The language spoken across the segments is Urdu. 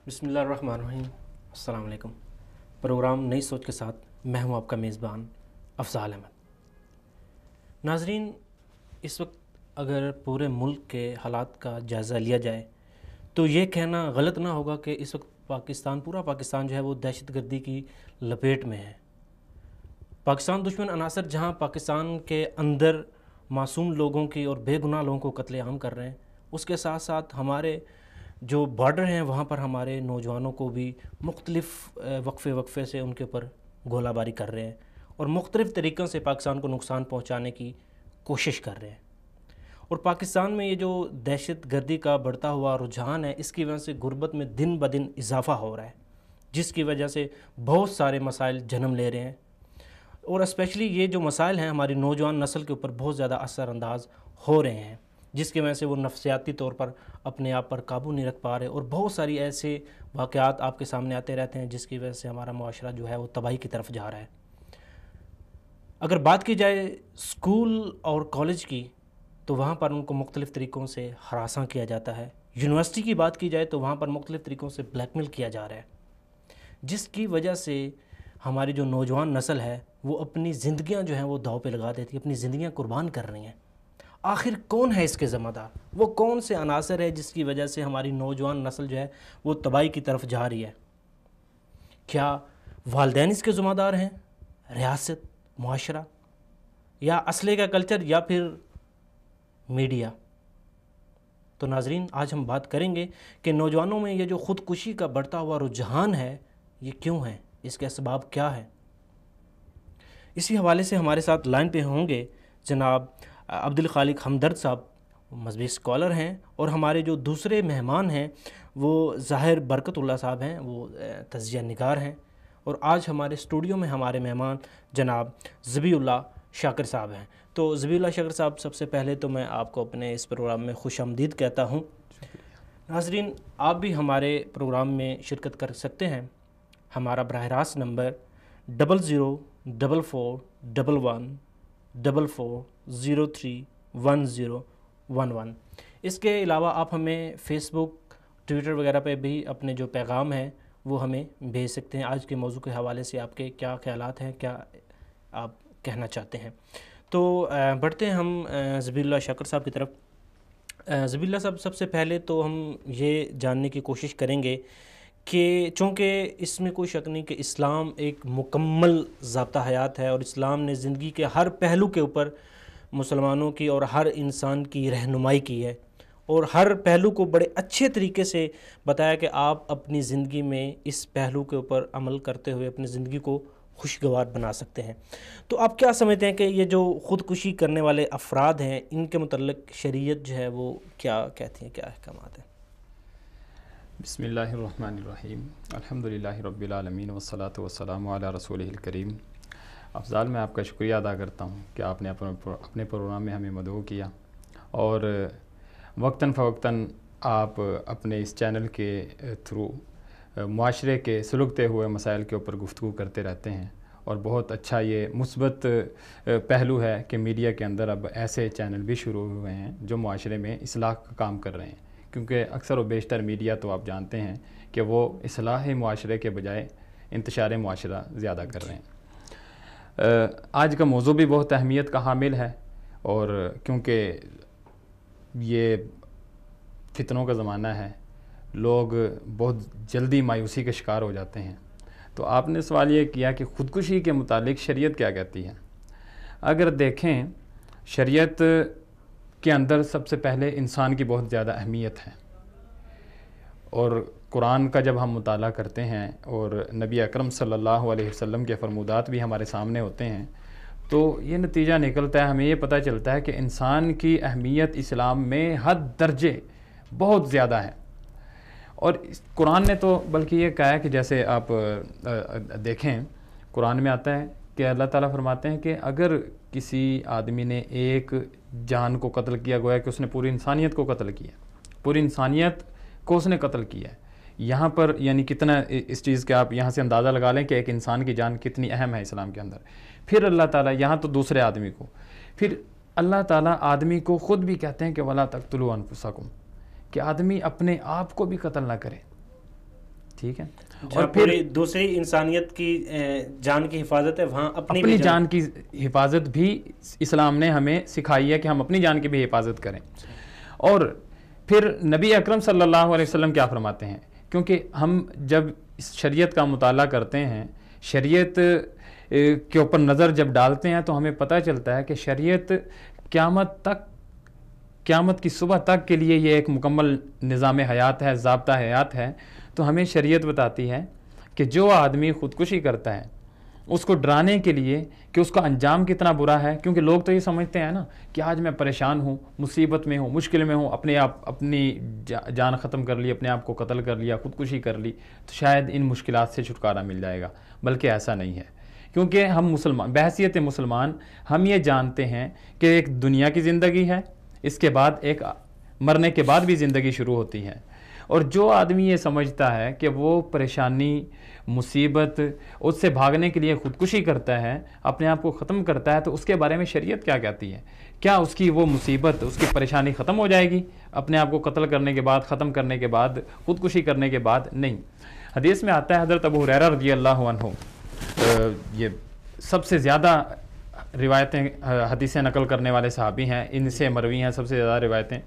بسم اللہ الرحمن الرحیم۔ السلام علیکم۔ پروگرام نئی سوچ کے ساتھ میں ہوں آپ کا میزبان افضال احمد۔ ناظرین، اس وقت اگر پورے ملک کے حالات کا جائزہ لیا جائے تو یہ کہنا غلط نہ ہوگا کہ اس وقت پورا پاکستان جو ہے وہ دہشت گردی کی لپیٹ میں ہے۔ پاکستان دشمن عناصر جہاں پاکستان کے اندر معصوم لوگوں کی اور بے گناہ لوگوں کو قتل عام کر رہے ہیں، اس کے ساتھ ساتھ ہمارے جو بارڈر ہیں وہاں پر ہمارے نوجوانوں کو بھی مختلف وقفے سے ان کے اوپر گولہ باری کر رہے ہیں اور مختلف طریقوں سے پاکستان کو نقصان پہنچانے کی کوشش کر رہے ہیں۔ اور پاکستان میں یہ جو دہشت گردی کا بڑھتا ہوا رجحان ہے، اس کی وجہ سے غربت میں دن بدن اضافہ ہو رہا ہے، جس کی وجہ سے بہت سارے مسائل جنم لے رہے ہیں۔ اور اسپیشلی یہ جو مسائل ہیں ہماری نوجوان نسل کے اوپر بہت زیادہ اثر انداز ہو رہے ہیں، جس کی وجہ سے وہ نفسیاتی طور پر اپنے آپ پر قابو نہیں رکھ پا رہے، اور بہت ساری ایسے واقعات آپ کے سامنے آتے رہتے ہیں جس کی وجہ سے ہمارا معاشرہ جو ہے وہ تباہی کی طرف جا رہا ہے۔ اگر بات کی جائے اسکول اور کالج کی تو وہاں پر ان کو مختلف طریقوں سے ہراساں کیا جاتا ہے۔ یونیورسٹی کی بات کی جائے تو وہاں پر مختلف طریقوں سے بلیک میل کیا جا رہا ہے، جس کی وجہ سے ہماری جو نوجوان نسل ہے وہ اپنی زندگیاں جو ہیں وہ داؤ پہ لگا دیتی ہے، اپنی زندگیاں قربان کر رہی ہیں۔ آخر کون ہے اس کے ذمہ دار؟ وہ کون سے عناصر ہے جس کی وجہ سے ہماری نوجوان نسل جو ہے وہ تباہی کی طرف جا رہی ہے؟ کیا والدین اس کے ذمہ دار ہیں، ریاست، معاشرہ، یا اسلحے کا کلچر، یا پھر میڈیا؟ تو ناظرین، آج ہم بات کریں گے کہ نوجوانوں میں یہ جو خودکشی کا بڑھتا ہوا رجحان ہے یہ کیوں ہے، اس کے اسباب کیا ہیں؟ اسی حوالے سے ہمارے ساتھ لائن پہ ہوں گے جناب عبدالخالق ہمدرد صاحب، مذہبی اسکالر ہیں، اور ہمارے جو دوسرے مہمان ہیں وہ ظاہر برکت اللہ صاحب ہیں، وہ تجزیہ نگار ہیں، اور آج ہمارے اسٹوڈیو میں ہمارے مہمان جناب ذبیح اللہ شاکر صاحب ہیں۔ تو ذبیح اللہ شاکر صاحب، سب سے پہلے تو میں آپ کو اپنے اس پروگرام میں خوش آمدید کہتا ہوں۔ ناظرین، آپ بھی ہمارے پروگرام میں شرکت کر سکتے ہیں۔ ہمارا براہ راست نمبر 00441144031011۔ اس کے علاوہ آپ ہمیں فیس بک، ٹویٹر وغیرہ پہ بھی اپنے جو پیغام ہیں وہ ہمیں بھیج سکتے ہیں۔ آج کے موضوع کے حوالے سے آپ کے کیا خیالات ہیں، کیا آپ کہنا چاہتے ہیں؟ تو بڑھتے ہیں ہم ذبیح اللہ شاکر صاحب کی طرف۔ ذبیح اللہ صاحب، سب سے پہلے تو ہم یہ جاننے کی کوشش کریں گے کہ چونکہ اس میں کوئی شک نہیں کہ اسلام ایک مکمل ضابطہ حیات ہے، اور اسلام نے زندگی کے ہر پہلو کے اوپر مسلمانوں کی اور ہر انسان کی رہنمائی کی ہے، اور ہر پہلو کو بڑے اچھے طریقے سے بتایا کہ آپ اپنی زندگی میں اس پہلو کے اوپر عمل کرتے ہوئے اپنی زندگی کو خوشگوار بنا سکتے ہیں۔ تو آپ کیا سمجھتے ہیں کہ یہ جو خودکشی کرنے والے افراد ہیں ان کے متعلق شریعت جو ہے وہ کیا کہتی ہیں، کیا احکامات ہیں؟ بسم اللہ الرحمن الرحیم، الحمدللہ رب العالمین والصلاة والسلام علی رسولہ الکریم۔ افضال، میں آپ کا شکریہ ادا کرتا ہوں کہ آپ نے اپنے پروگرام میں ہمیں مدعو کیا، اور وقتاً فوقتاً آپ اپنے اس چینل کے تھرو معاشرے کے سلگتے ہوئے مسائل کے اوپر گفتگو کرتے رہتے ہیں، اور بہت اچھا یہ مثبت پہلو ہے کہ میڈیا کے اندر اب ایسے چینل بھی شروع ہوئے ہیں جو معاشرے میں اصلاح کا کام کر رہے ہیں، کیونکہ اکثر و بیشتر میڈیا تو آپ جانتے ہیں کہ وہ اصلاح معاشرے کے بجائے انتشار معاشرہ زیادہ کر رہے ہیں۔ آج کا موضوع بھی بہت اہمیت کا حامل ہے، اور کیونکہ یہ فتنوں کا زمانہ ہے، لوگ بہت جلدی مایوسی کے شکار ہو جاتے ہیں۔ تو آپ نے سوال یہ کیا کہ خودکشی کے متعلق شریعت کیا کہتی ہے۔ اگر دیکھیں، شریعت کے اندر سب سے پہلے انسان کی بہت زیادہ اہمیت ہے، اور قرآن کا جب ہم مطالعہ کرتے ہیں اور نبی اکرم صلی اللہ علیہ وسلم کے فرمودات بھی ہمارے سامنے ہوتے ہیں، تو یہ نتیجہ نکلتا ہے، ہمیں یہ پتہ چلتا ہے کہ انسان کی اہمیت اسلام میں حد درجے بہت زیادہ ہے۔ اور قرآن نے تو بلکہ یہ کہا ہے کہ جیسے آپ دیکھیں، قرآن میں آتا ہے کہ اللہ تعالیٰ فرماتے ہیں کہ اگر کسی آدمی نے ایک جان کو قتل کیا، گویا کہ اس نے پوری انسانیت کو قتل کیا، پوری انسانیت کو اس نے قتل کیا ہے۔ یہاں پر یعنی کتنا اس چیز کا آپ یہاں سے اندازہ لگا لیں کہ ایک انسان کی جان کتنی اہم ہے اسلام کے اندر۔ پھر اللہ تعالیٰ یہاں تو دوسرے آدمی کو، پھر اللہ تعالیٰ آدمی کو خود بھی کہتے ہیں کہ وَلَا تَقْتُلُوا أَنفُسَكُمْ، کہ آدمی اپنے آپ کو بھی قتل نہ کرے۔ ٹھیک ہے. اور پھر دوسری انسانیت کی جان کی حفاظت ہے، وہاں اپنی جان کی حفاظت بھی اسلام نے ہمیں سکھائی ہے کہ ہم اپنی جان کی بھی حفاظت کریں. اور پھر نبی اکرم صلی اللہ علیہ وسلم کیا فرماتے ہیں، کیونکہ ہم جب اس شریعت کا مطالعہ کرتے ہیں، شریعت کے اوپر نظر جب ڈالتے ہیں تو ہمیں پتہ چلتا ہے کہ شریعت قیامت کی صبح تک کے لیے یہ ایک مکمل نظام حیات ہے، ضابطہ حیات ہے. تو ہمیں شریعت بتاتی ہے کہ جو آدمی خودکشی کرتا ہے اس کو ڈرانے کے لیے کہ اس کا انجام کتنا برا ہے، کیونکہ لوگ تو یہ سمجھتے ہیں نا کہ آج میں پریشان ہوں، مصیبت میں ہوں، مشکل میں ہوں، اپنی جان ختم کر لی، اپنے آپ کو قتل کر لیا، خودکشی کر لی تو شاید ان مشکلات سے چھٹکارا مل جائے گا. بلکہ ایسا نہیں ہے، کیونکہ ہم مسلمان بحیثیت مسلمان ہم یہ جانتے ہیں کہ ایک دنیا کی زندگی ہے، اس کے بعد ایک مرنے کے بعد بھی زندگی شروع ہوتی ہے. اور جو آدمی یہ سمجھتا ہے کہ وہ پریشانی، مصیبت، اس سے بھاگنے کے لیے خودکشی کرتا ہے، اپنے آپ کو ختم کرتا ہے، تو اس کے بارے میں شریعت کیا کہتی ہے؟ کیا اس کی وہ مصیبت، اس کی پریشانی ختم ہو جائے گی اپنے آپ کو قتل کرنے کے بعد، ختم کرنے کے بعد، خودکشی کرنے کے بعد؟ نہیں. حدیث میں آتا ہے، حضرت ابو ہریرہ رضی اللہ عنہ یہ سب سے زیادہ روایتیں حدیثیں نقل کرنے والے صحابی ہیں، ان سے مروی ہیں سب سے زیادہ روایتیں.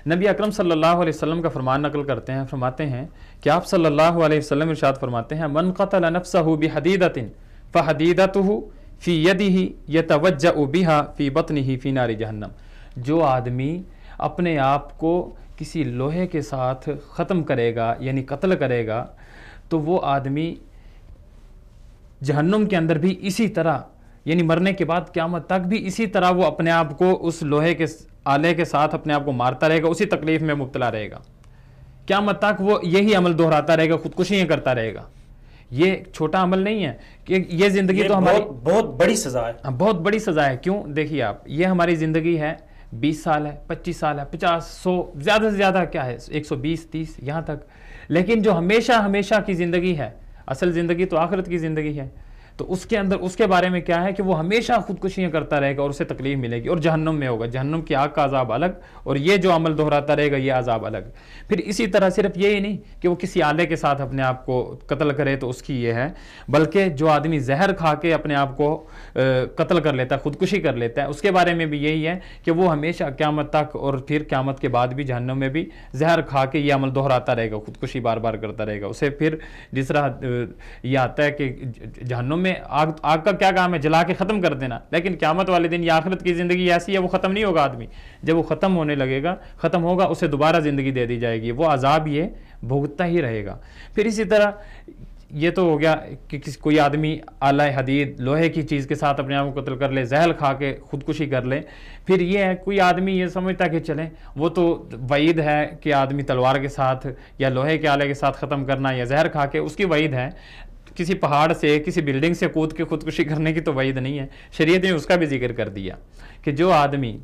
نبی اکرم صلی اللہ علیہ وسلم کا فرمان نقل کرتے ہیں، فرماتے ہیں کہ آپ صلی اللہ علیہ وسلم ارشاد فرماتے ہیں، من قتل نفسه بحدیدۃ فحدیدته فی یدہ یتوجأ بها فی بطنہ فی نار جہنم. جو آدمی اپنے آپ کو کسی لوہے کے ساتھ ختم کرے گا، یعنی قتل کرے گا، تو وہ آدمی جہنم کے اندر بھی اسی طرح، یعنی مرنے کے بعد قیامت تک بھی اسی طرح وہ اپنے آپ کو اس لوہے کے آلے کے ساتھ اپنے آپ کو مارتا رہے گا، اسی تکلیف میں مبتلا رہے گا. قیامت تک وہ یہی عمل دہراتا رہے گا، خودکشیاں کرتا رہے گا. یہ چھوٹا عمل نہیں ہے کہ یہ زندگی تو ہماری بہت بڑی سزا ہے. بہت بڑی سزا ہے. کیوں؟ دیکھیے آپ، یہ ہماری زندگی ہے، 20 سال ہے، 25 سال ہے، 50، 100، زیادہ سے زیادہ کیا ہے 120، 30 یہاں تک. لیکن جو ہمیشہ کی زندگی ہے، اصل زندگی تو آخرت کی زندگی ہے، تو اس کے اندر اس کے بارے میں کیا ہے کہ وہ ہمیشہ خودکشیاں کرتا رہے گا اور اسے تکلیف ملے گی، اور جہنم میں ہوگا. جہنم کی آگ کا عذاب الگ، اور یہ جو عمل دہراتا رہے گا یہ عذاب الگ. پھر اسی طرح صرف یہی نہیں کہ وہ کسی آلے کے ساتھ اپنے آپ کو قتل کرے تو اس کی یہ ہے، بلکہ جو آدمی زہر کھا کے اپنے آپ کو قتل کر لیتا ہے، خودکشی کر لیتا ہے، اس کے بارے میں بھی یہی ہے کہ وہ ہمیشہ قیامت تک اور پھر قیامت کے بعد بھی جہنم میں بھی زہر کھا کے یہ عمل دہراتا رہے گا، خودکشی بار بار کرتا رہے گا. اسے پھر جس طرح یہ آتا ہے کہ جہنم میں آگ کا کیا کام ہے؟ جلا کے ختم کر دینا. لیکن قیامت والے دن یا آخرت کی زندگی ایسی ہے، وہ ختم نہیں ہوگا. آدمی جب وہ ختم ہونے لگے گا، ختم ہوگا، اسے دوبارہ زندگی دے دی جائے گی، وہ عذاب یہ بھگتتا ہی رہے گا. پھر اسی طرح یہ تو ہو گیا کہ کوئی آدمی آلہ حدید، لوہے کی چیز کے ساتھ اپنے آپ کو قتل کر لے، زہر کھا کے خودکشی کر لے. پھر یہ ہے کوئی آدمی یہ سمجھتا کہ چلیں وہ تو وعید ہے کہ آدمی تلوار کے ساتھ یا لوہے کے آلے کے ساتھ ختم کرنا یا زہر کھا کے، اس کی وعید ہے. کسی پہاڑ سے، کسی بلڈنگ سے کود کے خودکشی کرنے کی تو وعید نہیں ہے. شریعت نے اس کا بھی ذکر کر دیا کہ جو آدمی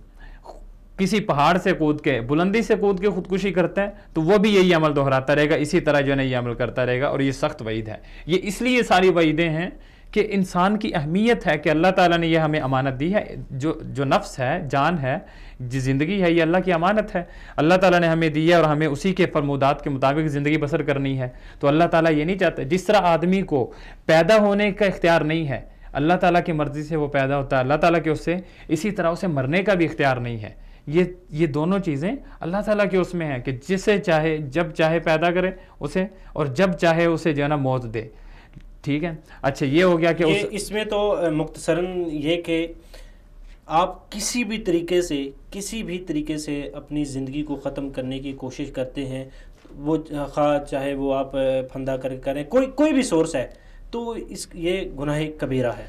کسی پہاڑ سے کود کے، بلندی سے کود کے خودکشی کرتا ہے تو وہ بھی یہی عمل دہراتا رہے گا، اسی طرح جو ہے یہ عمل کرتا رہے گا. اور یہ سخت وعید ہے. یہ اس لیے ساری وعیدیں ہیں کہ انسان کی اہمیت ہے کہ اللہ تعالیٰ نے یہ ہمیں امانت دی ہے. جو نفس ہے، جان ہے، جو زندگی ہے، یہ اللہ کی امانت ہے. اللہ تعالیٰ نے ہمیں دی ہے اور ہمیں اسی کے فرمودات کے مطابق زندگی بسر کرنی ہے. تو اللہ تعالیٰ یہ نہیں چاہتا، جس طرح آدمی کو پیدا ہونے کا اختیار نہیں ہے، اللہ تعالیٰ کی مرضی سے وہ پیدا ہوتا ہے، اللہ تعالیٰ کے اس سے، اسی طرح اسے مرنے کا بھی اختیار نہیں ہے. یہ دونوں چیزیں اللہ تعالیٰ کے اس میں ہیں کہ جسے چاہے جب چاہے پیدا کرے اسے، اور جب چاہے اسے جو ہے نا موت دے. ٹھیک ہے. اچھا یہ ہو گیا کہ اس میں تو مختصراً یہ کہ آپ کسی بھی طریقے سے اپنی زندگی کو ختم کرنے کی کوشش کرتے ہیں، وہ خواہ چاہے وہ آپ پھندا کر کریں، کوئی بھی سورس ہے، تو یہ گناہ کبیرہ ہے.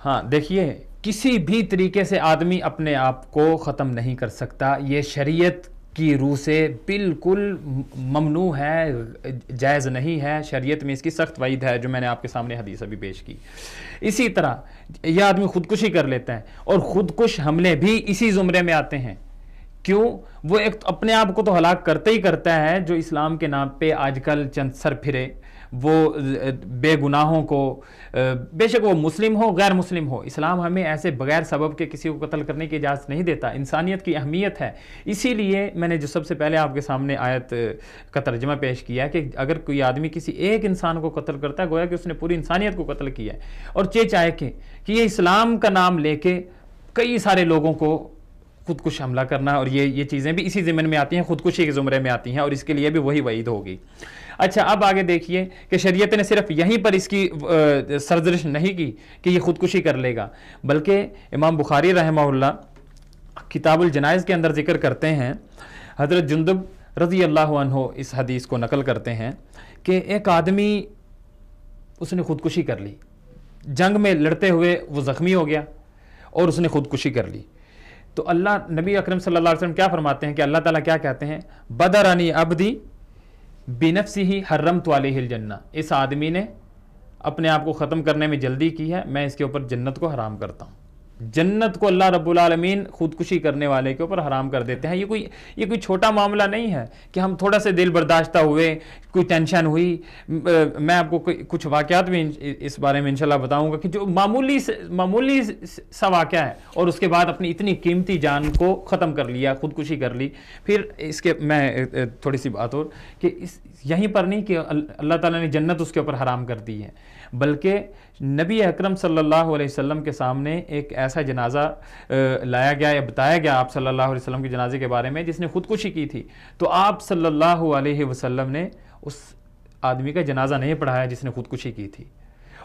ہاں دیکھیے، کسی بھی طریقے سے آدمی اپنے آپ کو ختم نہیں کر سکتا. یہ شریعت کی روح سے بالکل ممنوع ہے، جائز نہیں ہے. شریعت میں اس کی سخت وعید ہے، جو میں نے آپ کے سامنے حدیث ابھی پیش کی. اسی طرح یہ آدمی خودکشی کر لیتا ہے، اور خودکش حملے بھی اسی زمرے میں آتے ہیں کیوں؟ وہ ایک اپنے آپ کو تو ہلاک کرتے ہی کرتا ہے جو اسلام کے نام پہ آج کل چند سر پھرے، وہ بے گناہوں کو، بے شک وہ مسلم ہو غیر مسلم ہو، اسلام ہمیں ایسے بغیر سبب کے کسی کو قتل کرنے کی اجازت نہیں دیتا، انسانیت کی اہمیت ہے۔ اسی لیے میں نے جو سب سے پہلے آپ کے سامنے آیت کا ترجمہ پیش کیا کہ اگر کوئی آدمی کسی ایک انسان کو قتل کرتا ہے گویا کہ اس نے پوری انسانیت کو قتل کیا ہے، اور چاہے کہ یہ اسلام کا نام لے کے کئی سارے لوگوں کو خودکش حملہ کرنا، اور یہ چیزیں بھی اسی ضمن میں آتی ہیں، خودکشی کے زمرے میں آتی ہیں، اور اس کے لیے بھی وہی وعید ہوگی۔ اچھا، اب آگے دیکھیے کہ شریعت نے صرف یہیں پر اس کی سرزنش نہیں کی کہ یہ خودکشی کر لے گا، بلکہ امام بخاری رحمہ اللہ کتاب الجنائز کے اندر ذکر کرتے ہیں، حضرت جندب رضی اللہ عنہ اس حدیث کو نقل کرتے ہیں کہ ایک آدمی اس نے خودکشی کر لی، جنگ میں لڑتے ہوئے وہ زخمی ہو گیا اور اس نے خودکشی کر لی، تو اللہ نبی اکرم صلی اللہ علیہ وسلم کیا فرماتے ہیں کہ اللہ تعالیٰ کیا کہتے ہیں؟ بدرانی عبدی بنفسہ حرمت علیہ الجنہ، اس آدمی نے اپنے آپ کو ختم کرنے میں جلدی کی ہے، میں اس کے اوپر جنت کو حرام کرتا ہوں۔ جنت کو اللہ رب العالمین خودکشی کرنے والے کے اوپر حرام کر دیتے ہیں۔ یہ کوئی چھوٹا معاملہ نہیں ہے کہ ہم تھوڑا سے دل برداشتہ ہوئے، کوئی ٹینشن ہوئی۔ میں آپ کو کچھ واقعات بھی اس بارے میں انشاءاللہ بتاؤں گا کہ جو معمولی سا واقعہ ہے، اور اس کے بعد اپنی اتنی قیمتی جان کو ختم کر لیا، خودکشی کر لی۔ پھر اس کے میں تھوڑی سی بات اور کہ یہیں پر نہیں کہ اللہ تعالیٰ نے جنت اس کے اوپر حرام کر دی ہے، بلکہ نبی اکرم صلی اللہ علیہ وسلم کے سامنے ایک ایسا جنازہ لایا گیا یا بتایا گیا آپ صلی اللہ علیہ وسلم کے جنازے کے بارے میں جس نے خودکشی کی تھی، تو آپ صلی اللہ علیہ وسلم نے اس آدمی کا جنازہ نہیں پڑھایا جس نے خودکشی کی تھی۔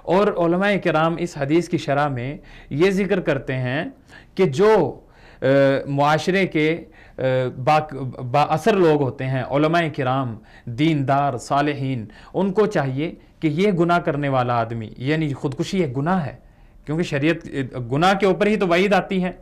اور علماء کرام اس حدیث کی شرح میں یہ ذکر کرتے ہیں کہ جو معاشرے کے با اثر لوگ ہوتے ہیں، علماء کرام، دیندار، صالحین، ان کو چاہیے کہ یہ گناہ کرنے والا آدمی، یعنی خودکشی ایک گناہ ہے، کیونکہ شریعت گناہ کے اوپر ہی تو وعید آتی ہے۔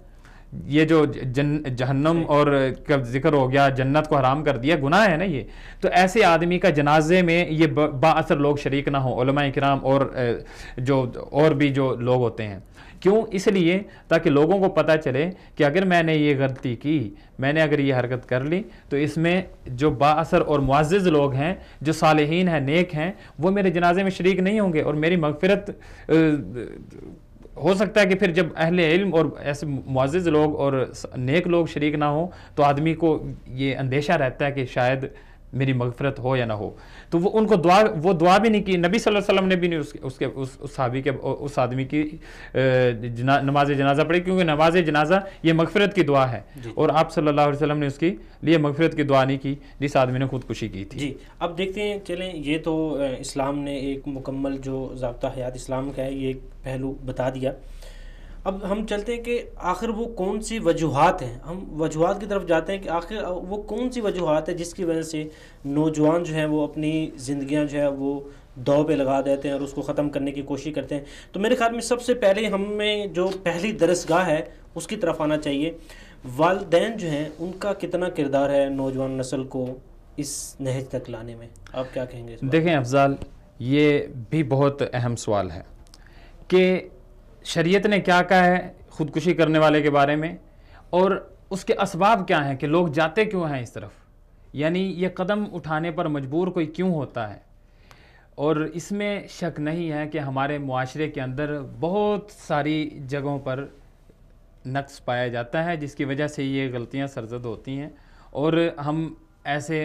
یہ جو جہنم اور کا ذکر ہو گیا، جنت کو حرام کر دیا، گناہ ہے نا یہ، تو ایسے آدمی کا جنازے میں یہ با اثر لوگ شریک نہ ہوں، علماء کرام اور بھی جو لوگ ہوتے ہیں۔ کیوں؟ اس لیے تاکہ لوگوں کو پتہ چلے کہ اگر میں نے یہ غلطی کی، میں نے اگر یہ حرکت کر لی، تو اس میں جو با اثر اور معزز لوگ ہیں، جو صالحین ہیں، نیک ہیں، وہ میرے جنازے میں شریک نہیں ہوں گے، اور میری مغفرت ہو سکتا ہے کہ پھر جب اہل علم اور ایسے معزز لوگ اور نیک لوگ شریک نہ ہوں تو آدمی کو یہ اندیشہ رہتا ہے کہ شاید میری مغفرت ہو یا نہ ہو، تو وہ ان کو دعا بھی نہیں کی۔ نبی صلی اللہ علیہ وسلم نے بھی نہیں اس صحابی کے اس آدمی کی نماز جنازہ پڑھی، کیونکہ نماز جنازہ یہ مغفرت کی دعا ہے، اور آپ صلی اللہ علیہ وسلم نے اس کی لیے مغفرت کی دعا نہیں کی جس آدمی نے خودکشی کی تھی۔ جی، اب دیکھتے ہیں، چلیں، یہ تو اسلام نے ایک مکمل جو ضابطہ حیات اسلام کا ہے یہ ایک پہلو بتا دیا۔ اب ہم چلتے ہیں کہ آخر وہ کون سی وجوہات ہیں، ہم وجوہات کی طرف جاتے ہیں کہ آخر وہ کون سی وجوہات ہے جس کی وجہ سے نوجوان جو ہیں وہ اپنی زندگیاں جو ہے وہ دو پہ لگا دیتے ہیں اور اس کو ختم کرنے کی کوشش کرتے ہیں۔ تو میرے خیال میں سب سے پہلے ہمیں جو پہلی درسگاہ ہے اس کی طرف آنا چاہیے۔ والدین جو ہیں ان کا کتنا کردار ہے نوجوان نسل کو اس نہج تک لانے میں، آپ کیا کہیں گے اس بات؟ دیکھیں افضال، یہ بھی بہت اہم سوال ہے کہ شریعت نے کیا کہا ہے خودکشی کرنے والے کے بارے میں، اور اس کے اسباب کیا ہیں کہ لوگ جاتے کیوں ہیں اس طرف، یعنی یہ قدم اٹھانے پر مجبور کوئی کیوں ہوتا ہے۔ اور اس میں شک نہیں ہے کہ ہمارے معاشرے کے اندر بہت ساری جگہوں پر نقص پایا جاتا ہے جس کی وجہ سے یہ غلطیاں سرزد ہوتی ہیں، اور ہم ایسے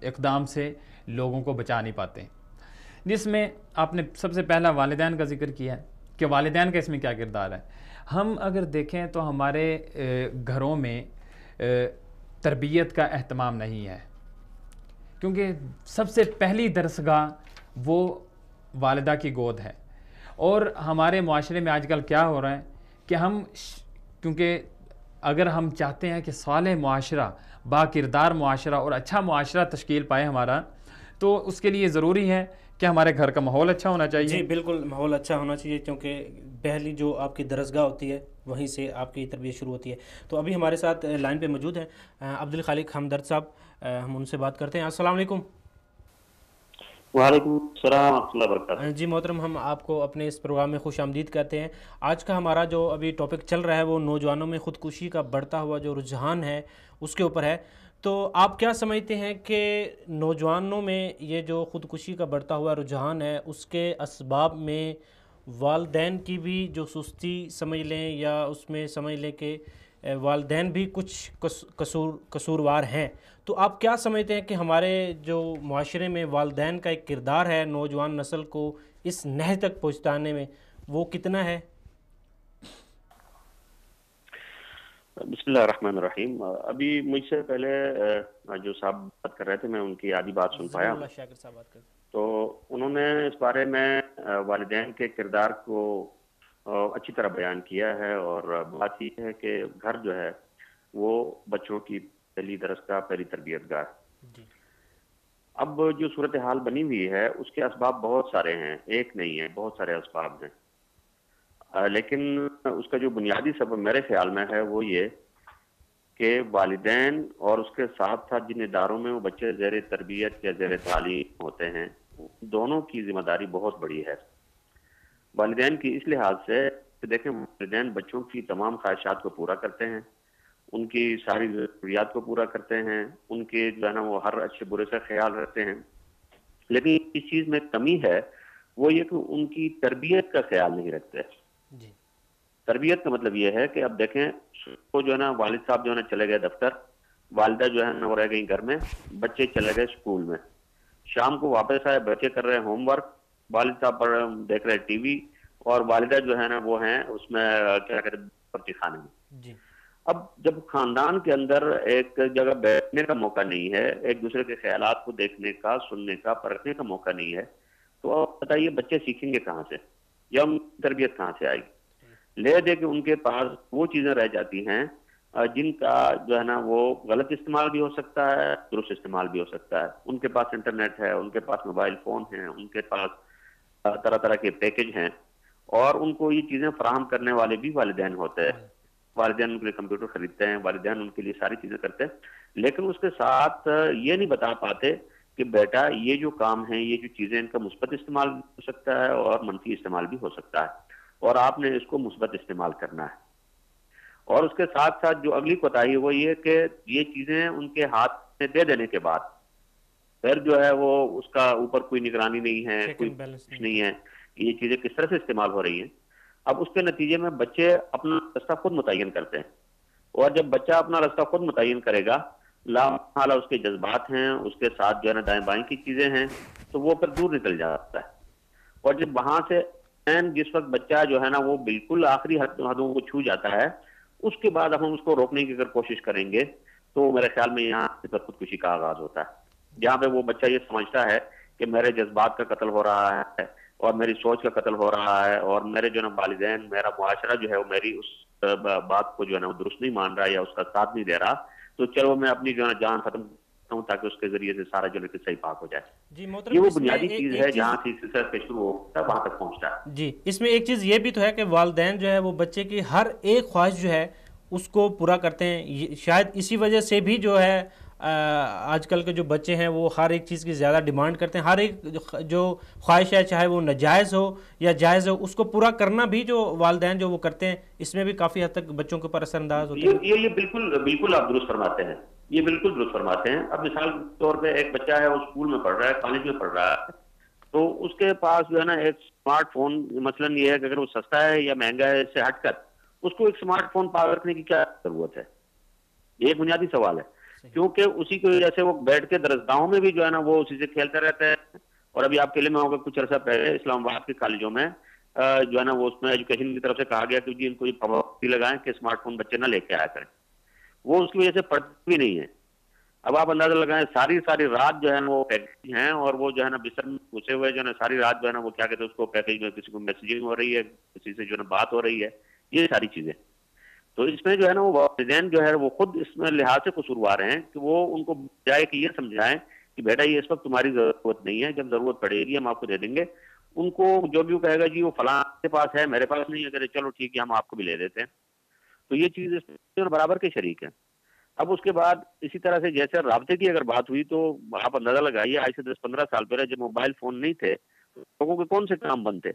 اقدام سے لوگوں کو بچا نہیں پاتے، جس میں آپ نے سب سے پہلا والدین کا ذکر کیا ہے کہ والدین کا اس میں کیا کردار ہے۔ ہم اگر دیکھیں تو ہمارے گھروں میں تربیت کا اہتمام نہیں ہے، کیونکہ سب سے پہلی درسگاہ وہ والدہ کی گود ہے۔ اور ہمارے معاشرے میں آج کل کیا ہو رہا ہے کہ کیونکہ اگر ہم چاہتے ہیں کہ صالح معاشرہ، با کردار معاشرہ اور اچھا معاشرہ تشکیل پائے ہمارا، تو اس کے لیے ضروری ہے کہ ہمارے گھر کا ماحول اچھا ہونا چاہیے۔ جی بالکل، ماحول اچھا ہونا چاہیے، کیونکہ پہلی جو آپ کی درسگاہ ہوتی ہے وہیں سے آپ کی تربیت شروع ہوتی ہے۔ تو ابھی ہمارے ساتھ لائن پہ موجود ہیں عبدالخالق ہمدرد صاحب، ہم ان سے بات کرتے ہیں۔ السلام علیکم۔ وعلیکم السلام ورحمۃ اللہ وبرکاتہ۔ جی محترم، ہم آپ کو اپنے اس پروگرام میں خوش آمدید کہتے ہیں۔ آج کا ہمارا جو ابھی ٹاپک چل رہا ہے وہ نوجوانوں میں خودکشی کا بڑھتا ہوا جو رجحان ہے اس کے اوپر ہے۔ تو آپ کیا سمجھتے ہیں کہ نوجوانوں میں یہ جو خودکشی کا بڑھتا ہوا رجحان ہے اس کے اسباب میں والدین کی بھی جو سستی سمجھ لیں، یا اس میں سمجھ لیں کہ والدین بھی کچھ قصوروار ہیں؟ تو آپ کیا سمجھتے ہیں کہ ہمارے جو معاشرے میں والدین کا ایک کردار ہے نوجوان نسل کو اس نہج تک پہنچانے میں، وہ کتنا ہے؟ بسم اللہ الرحمن الرحیم۔ ابھی مجھ سے پہلے جو صاحب بات کر رہے تھے میں ان کی آدھی بات سن ذکر پایا اللہ ہوں، شاکر صاحب بات کرتے تو انہوں نے اس بارے میں والدین کے کردار کو اچھی طرح بیان کیا ہے، اور بات یہ ہے کہ گھر جو ہے وہ بچوں کی پہلی درسگاہ، پہلی تربیت گاہ۔ ہیں۔ جی اب جو صورتحال بنی ہوئی ہے اس کے اسباب بہت سارے ہیں، ایک نہیں ہے، بہت سارے اسباب ہیں، لیکن اس کا جو بنیادی سبب میرے خیال میں ہے وہ یہ کہ والدین اور اس کے ساتھ ساتھ جن اداروں میں وہ بچے زیر تربیت یا زیر تعلیم ہوتے ہیں، دونوں کی ذمہ داری بہت بڑی ہے۔ والدین کی اس لحاظ سے کہ دیکھیں، والدین بچوں کی تمام خواہشات کو پورا کرتے ہیں، ان کی ساری ضروریات کو پورا کرتے ہیں، ان کے جو ہے نا وہ ہر اچھے برے سے خیال رکھتے ہیں، لیکن اس چیز میں کمی ہے، وہ یہ کہ ان کی تربیت کا خیال نہیں رکھتے۔ جی تربیت کا مطلب یہ ہے کہ اب دیکھیں، وہ جو ہے نا والد صاحب جو ہے نا چلے گئے دفتر، والدہ جو ہے نا وہ رہ گئی گھر میں، بچے چلے گئے اسکول میں، شام کو واپس آئے، بچے کر رہے ہیں ہوم ورک، والد صاحب پڑھ رہے ہیں، دیکھ رہے ٹی وی، اور والدہ جو ہے نا وہ ہیں اس میں کیا کہتے ہیں، پرچی خانے میں۔ جی اب جب خاندان کے اندر ایک جگہ بیٹھنے کا موقع نہیں ہے، ایک دوسرے کے خیالات کو دیکھنے کا، سننے کا، پرکھنے کا موقع نہیں ہے، تو آپ بتائیے بچے سیکھیں گے کہاں سے، یا ان کی تربیت کہاں سے آئے گی؟ لے دے کہ ان کے پاس وہ چیزیں رہ جاتی ہیں جن کا جو ہے نا وہ غلط استعمال بھی ہو سکتا ہے، درست استعمال بھی ہو سکتا ہے۔ ان کے پاس انٹرنیٹ ہے، ان کے پاس موبائل فون ہیں، ان کے پاس طرح طرح کے پیکج ہیں، اور ان کو یہ چیزیں فراہم کرنے والے بھی والدین ہوتے ہیں۔ والدین ان کے لیے کمپیوٹر خریدتے ہیں، والدین ان کے لیے ساری چیزیں کرتے ہیں، لیکن اس کے ساتھ یہ نہیں بتا پاتے کہ بیٹا یہ جو کام ہیں، یہ جو چیزیں، ان کا مثبت استعمال بھی ہو سکتا ہے اور منفی استعمال بھی ہو سکتا ہے، اور آپ نے اس کو مثبت استعمال کرنا ہے۔ اور اس کے ساتھ ساتھ جو اگلی کوتاہی ہے وہ یہ کہ یہ چیزیں ان کے ہاتھ میں دے دینے کے بعد پھر جو ہے وہ اس کا اوپر کوئی نگرانی نہیں ہے، چیک کوئی اینڈ بیلنس کچھ نہیں ہے کہ یہ چیزیں کس طرح سے استعمال ہو رہی ہیں۔ اب اس کے نتیجے میں بچے اپنا راستہ خود متعین کرتے ہیں، اور جب بچہ اپنا راستہ خود متعین کرے گا، لا محالہ اس کے جذبات ہیں، اس کے ساتھ جو ہے نا دائیں بائیں کی چیزیں ہیں، تو وہ پھر دور نکل جاتا ہے۔ اور جب وہاں سے جس وقت بچہ جو ہے نا وہ بالکل آخری حدوں کو چھو جاتا ہے، اس کے بعد ہم اس کو روکنے کی اگر کوشش کریں گے تو میرے خیال میں یہاں پر خودکشی کا آغاز ہوتا ہے، جہاں پہ وہ بچہ یہ سمجھتا ہے کہ میرے جذبات کا قتل ہو رہا ہے، اور میری سوچ کا قتل ہو رہا ہے، اور میرے جو ہے نا والدین، میرا معاشرہ جو ہے وہ میری اس بات کو جو ہے نا وہ درست نہیں مان رہا یا اس کا ساتھ نہیں دے رہا، تو چلو میں اپنی جو ہے نا جان ختم کرتا ہوں تاکہ اس کے ذریعے سے سارا جو ہے صحیح پاک ہو جائے۔ جی یہ محترم، وہ اس میں بنیادی چیز ہے ایک چیز، جہاں سے سلسلہ سے شروع ہوتا ہے وہاں تک پہنچتا ہے۔ جی اس میں ایک چیز یہ بھی تو ہے کہ والدین جو ہے وہ بچے کی ہر ایک خواہش جو ہے اس کو پورا کرتے ہیں۔ شاید اسی وجہ سے بھی جو ہے آج کل کے جو بچے ہیں وہ ہر ایک چیز کی زیادہ ڈیمانڈ کرتے ہیں، ہر ایک جو خواہش ہے چاہے وہ ناجائز ہو یا جائز ہو، اس کو پورا کرنا بھی جو والدین جو وہ کرتے ہیں، اس میں بھی کافی حد تک بچوں کے اوپر اثر انداز ہوتے ہیں۔ یہ بالکل آپ درست فرماتے ہیں، یہ بالکل درست فرماتے ہیں۔ اب مثال کے طور پہ ایک بچہ ہے، وہ اسکول میں پڑھ رہا ہے، کالج میں پڑھ رہا ہے، تو اس کے پاس جو ہے نا ایک اسمارٹ فون، مثلاً یہ ہے کہ اگر وہ سستا ہے یا مہنگا ہے، اس سے ہٹ کر اس کو ایک اسمارٹ فون پا رکھنے کی کیا ضرورت ہے؟ یہ ایک بنیادی سوال ہے، کیونکہ اسی کی وجہ سے وہ بیٹھ کے درسگاہوں میں بھی جو ہے نا وہ اسی سے کھیلتے رہتے ہیں۔ اور ابھی آپ کے علم میں ہوگا کچھ عرصہ پہلے اسلام آباد کے کالجوں میں جو ہے نا وہ اس میں ایجوکیشن کی طرف سے کہا گیا کہ جی ان کو یہ پابندی لگائیں کہ اسمارٹ فون بچے نہ لے کے آیا کریں، وہ اس کی وجہ سے پڑھتے بھی نہیں ہے۔ اب آپ اندازہ لگائیں، ساری رات جو ہے نا وہ پیکج ہیں، اور وہ جو ہے نا بستر میں گھسے ہوئے جو ہے نا ساری رات جو ہے نا وہ کیا کہتے ہیں اس کو پیکج میں، کسی کو میسیجنگ ہو رہی ہے، کسی سے جو ہے نا بات ہو رہی ہے، یہ ساری چیزیں۔ تو اس میں جو ہے نا وہ والدین جو ہے وہ خود اس میں لحاظ سے قصوروار ہیں کہ وہ ان کو بجائے کہ یہ سمجھائیں کہ بیٹا یہ اس وقت تمہاری ضرورت نہیں ہے، جب ضرورت پڑے گی ہم آپ کو دے دیں گے، ان کو جو بھی وہ کہے گا جی وہ فلاں کے پاس ہے، میرے پاس نہیں ہے، کہ چلو ٹھیک ہے ہم آپ کو بھی لے دیتے ہیں۔ تو یہ چیز اس میں برابر کے شریک ہے۔ اب اس کے بعد اسی طرح سے جیسے رابطے کی اگر بات ہوئی تو آپ اندازہ لگائیے آج سے 10-15 سال پہلے جب موبائل فون نہیں تھے تو لوگوں کے کون سے کام بنتے؟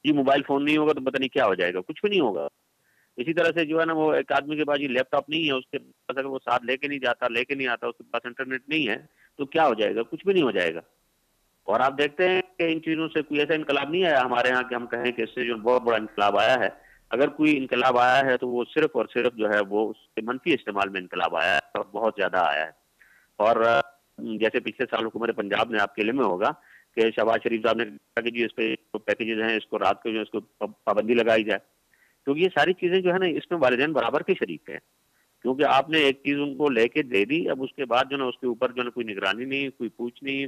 جی موبائل فون نہیں ہوگا تو پتہ نہیں کیا ہو جائے گا، کچھ بھی نہیں ہوگا۔ اسی طرح سے جو ہے نا وہ ایک آدمی کے پاس یہ لیپ ٹاپ نہیں ہے، اس کے پاس اگر وہ ساتھ لے کے نہیں جاتا، لے کے نہیں آتا، اس کے پاس انٹرنیٹ نہیں ہے تو کیا ہو جائے گا؟ کچھ بھی نہیں ہو جائے گا۔ اور آپ دیکھتے ہیں کہ ان چیزوں سے کوئی ایسا انقلاب نہیں آیا ہمارے ہاں کہ ہم کہیں کہ اس سے جو بہت بڑا انقلاب آیا ہے۔ اگر کوئی انقلاب آیا ہے تو وہ صرف اور صرف جو ہے وہ اس کے منفی استعمال میں انقلاب آیا ہے اور بہت زیادہ آیا ہے۔ اور جیسے پچھلے سال حکومت پنجاب نے، آپ کے علم میں ہوگا کہ شہباز شریف صاحب نے کہا کہ جی اس پہ پیکیجز ہیں اس کو رات کو جو اس کو پابندی لگائی جائے، کیونکہ یہ ساری چیزیں جو ہے نا اس میں والدین برابر کے شریک ہیں، کیونکہ آپ نے ایک چیز ان کو لے کے دے دی، اب اس کے بعد جو ہے اس کے اوپر جو ہے کوئی نگرانی نہیں، کوئی پوچھ نہیں،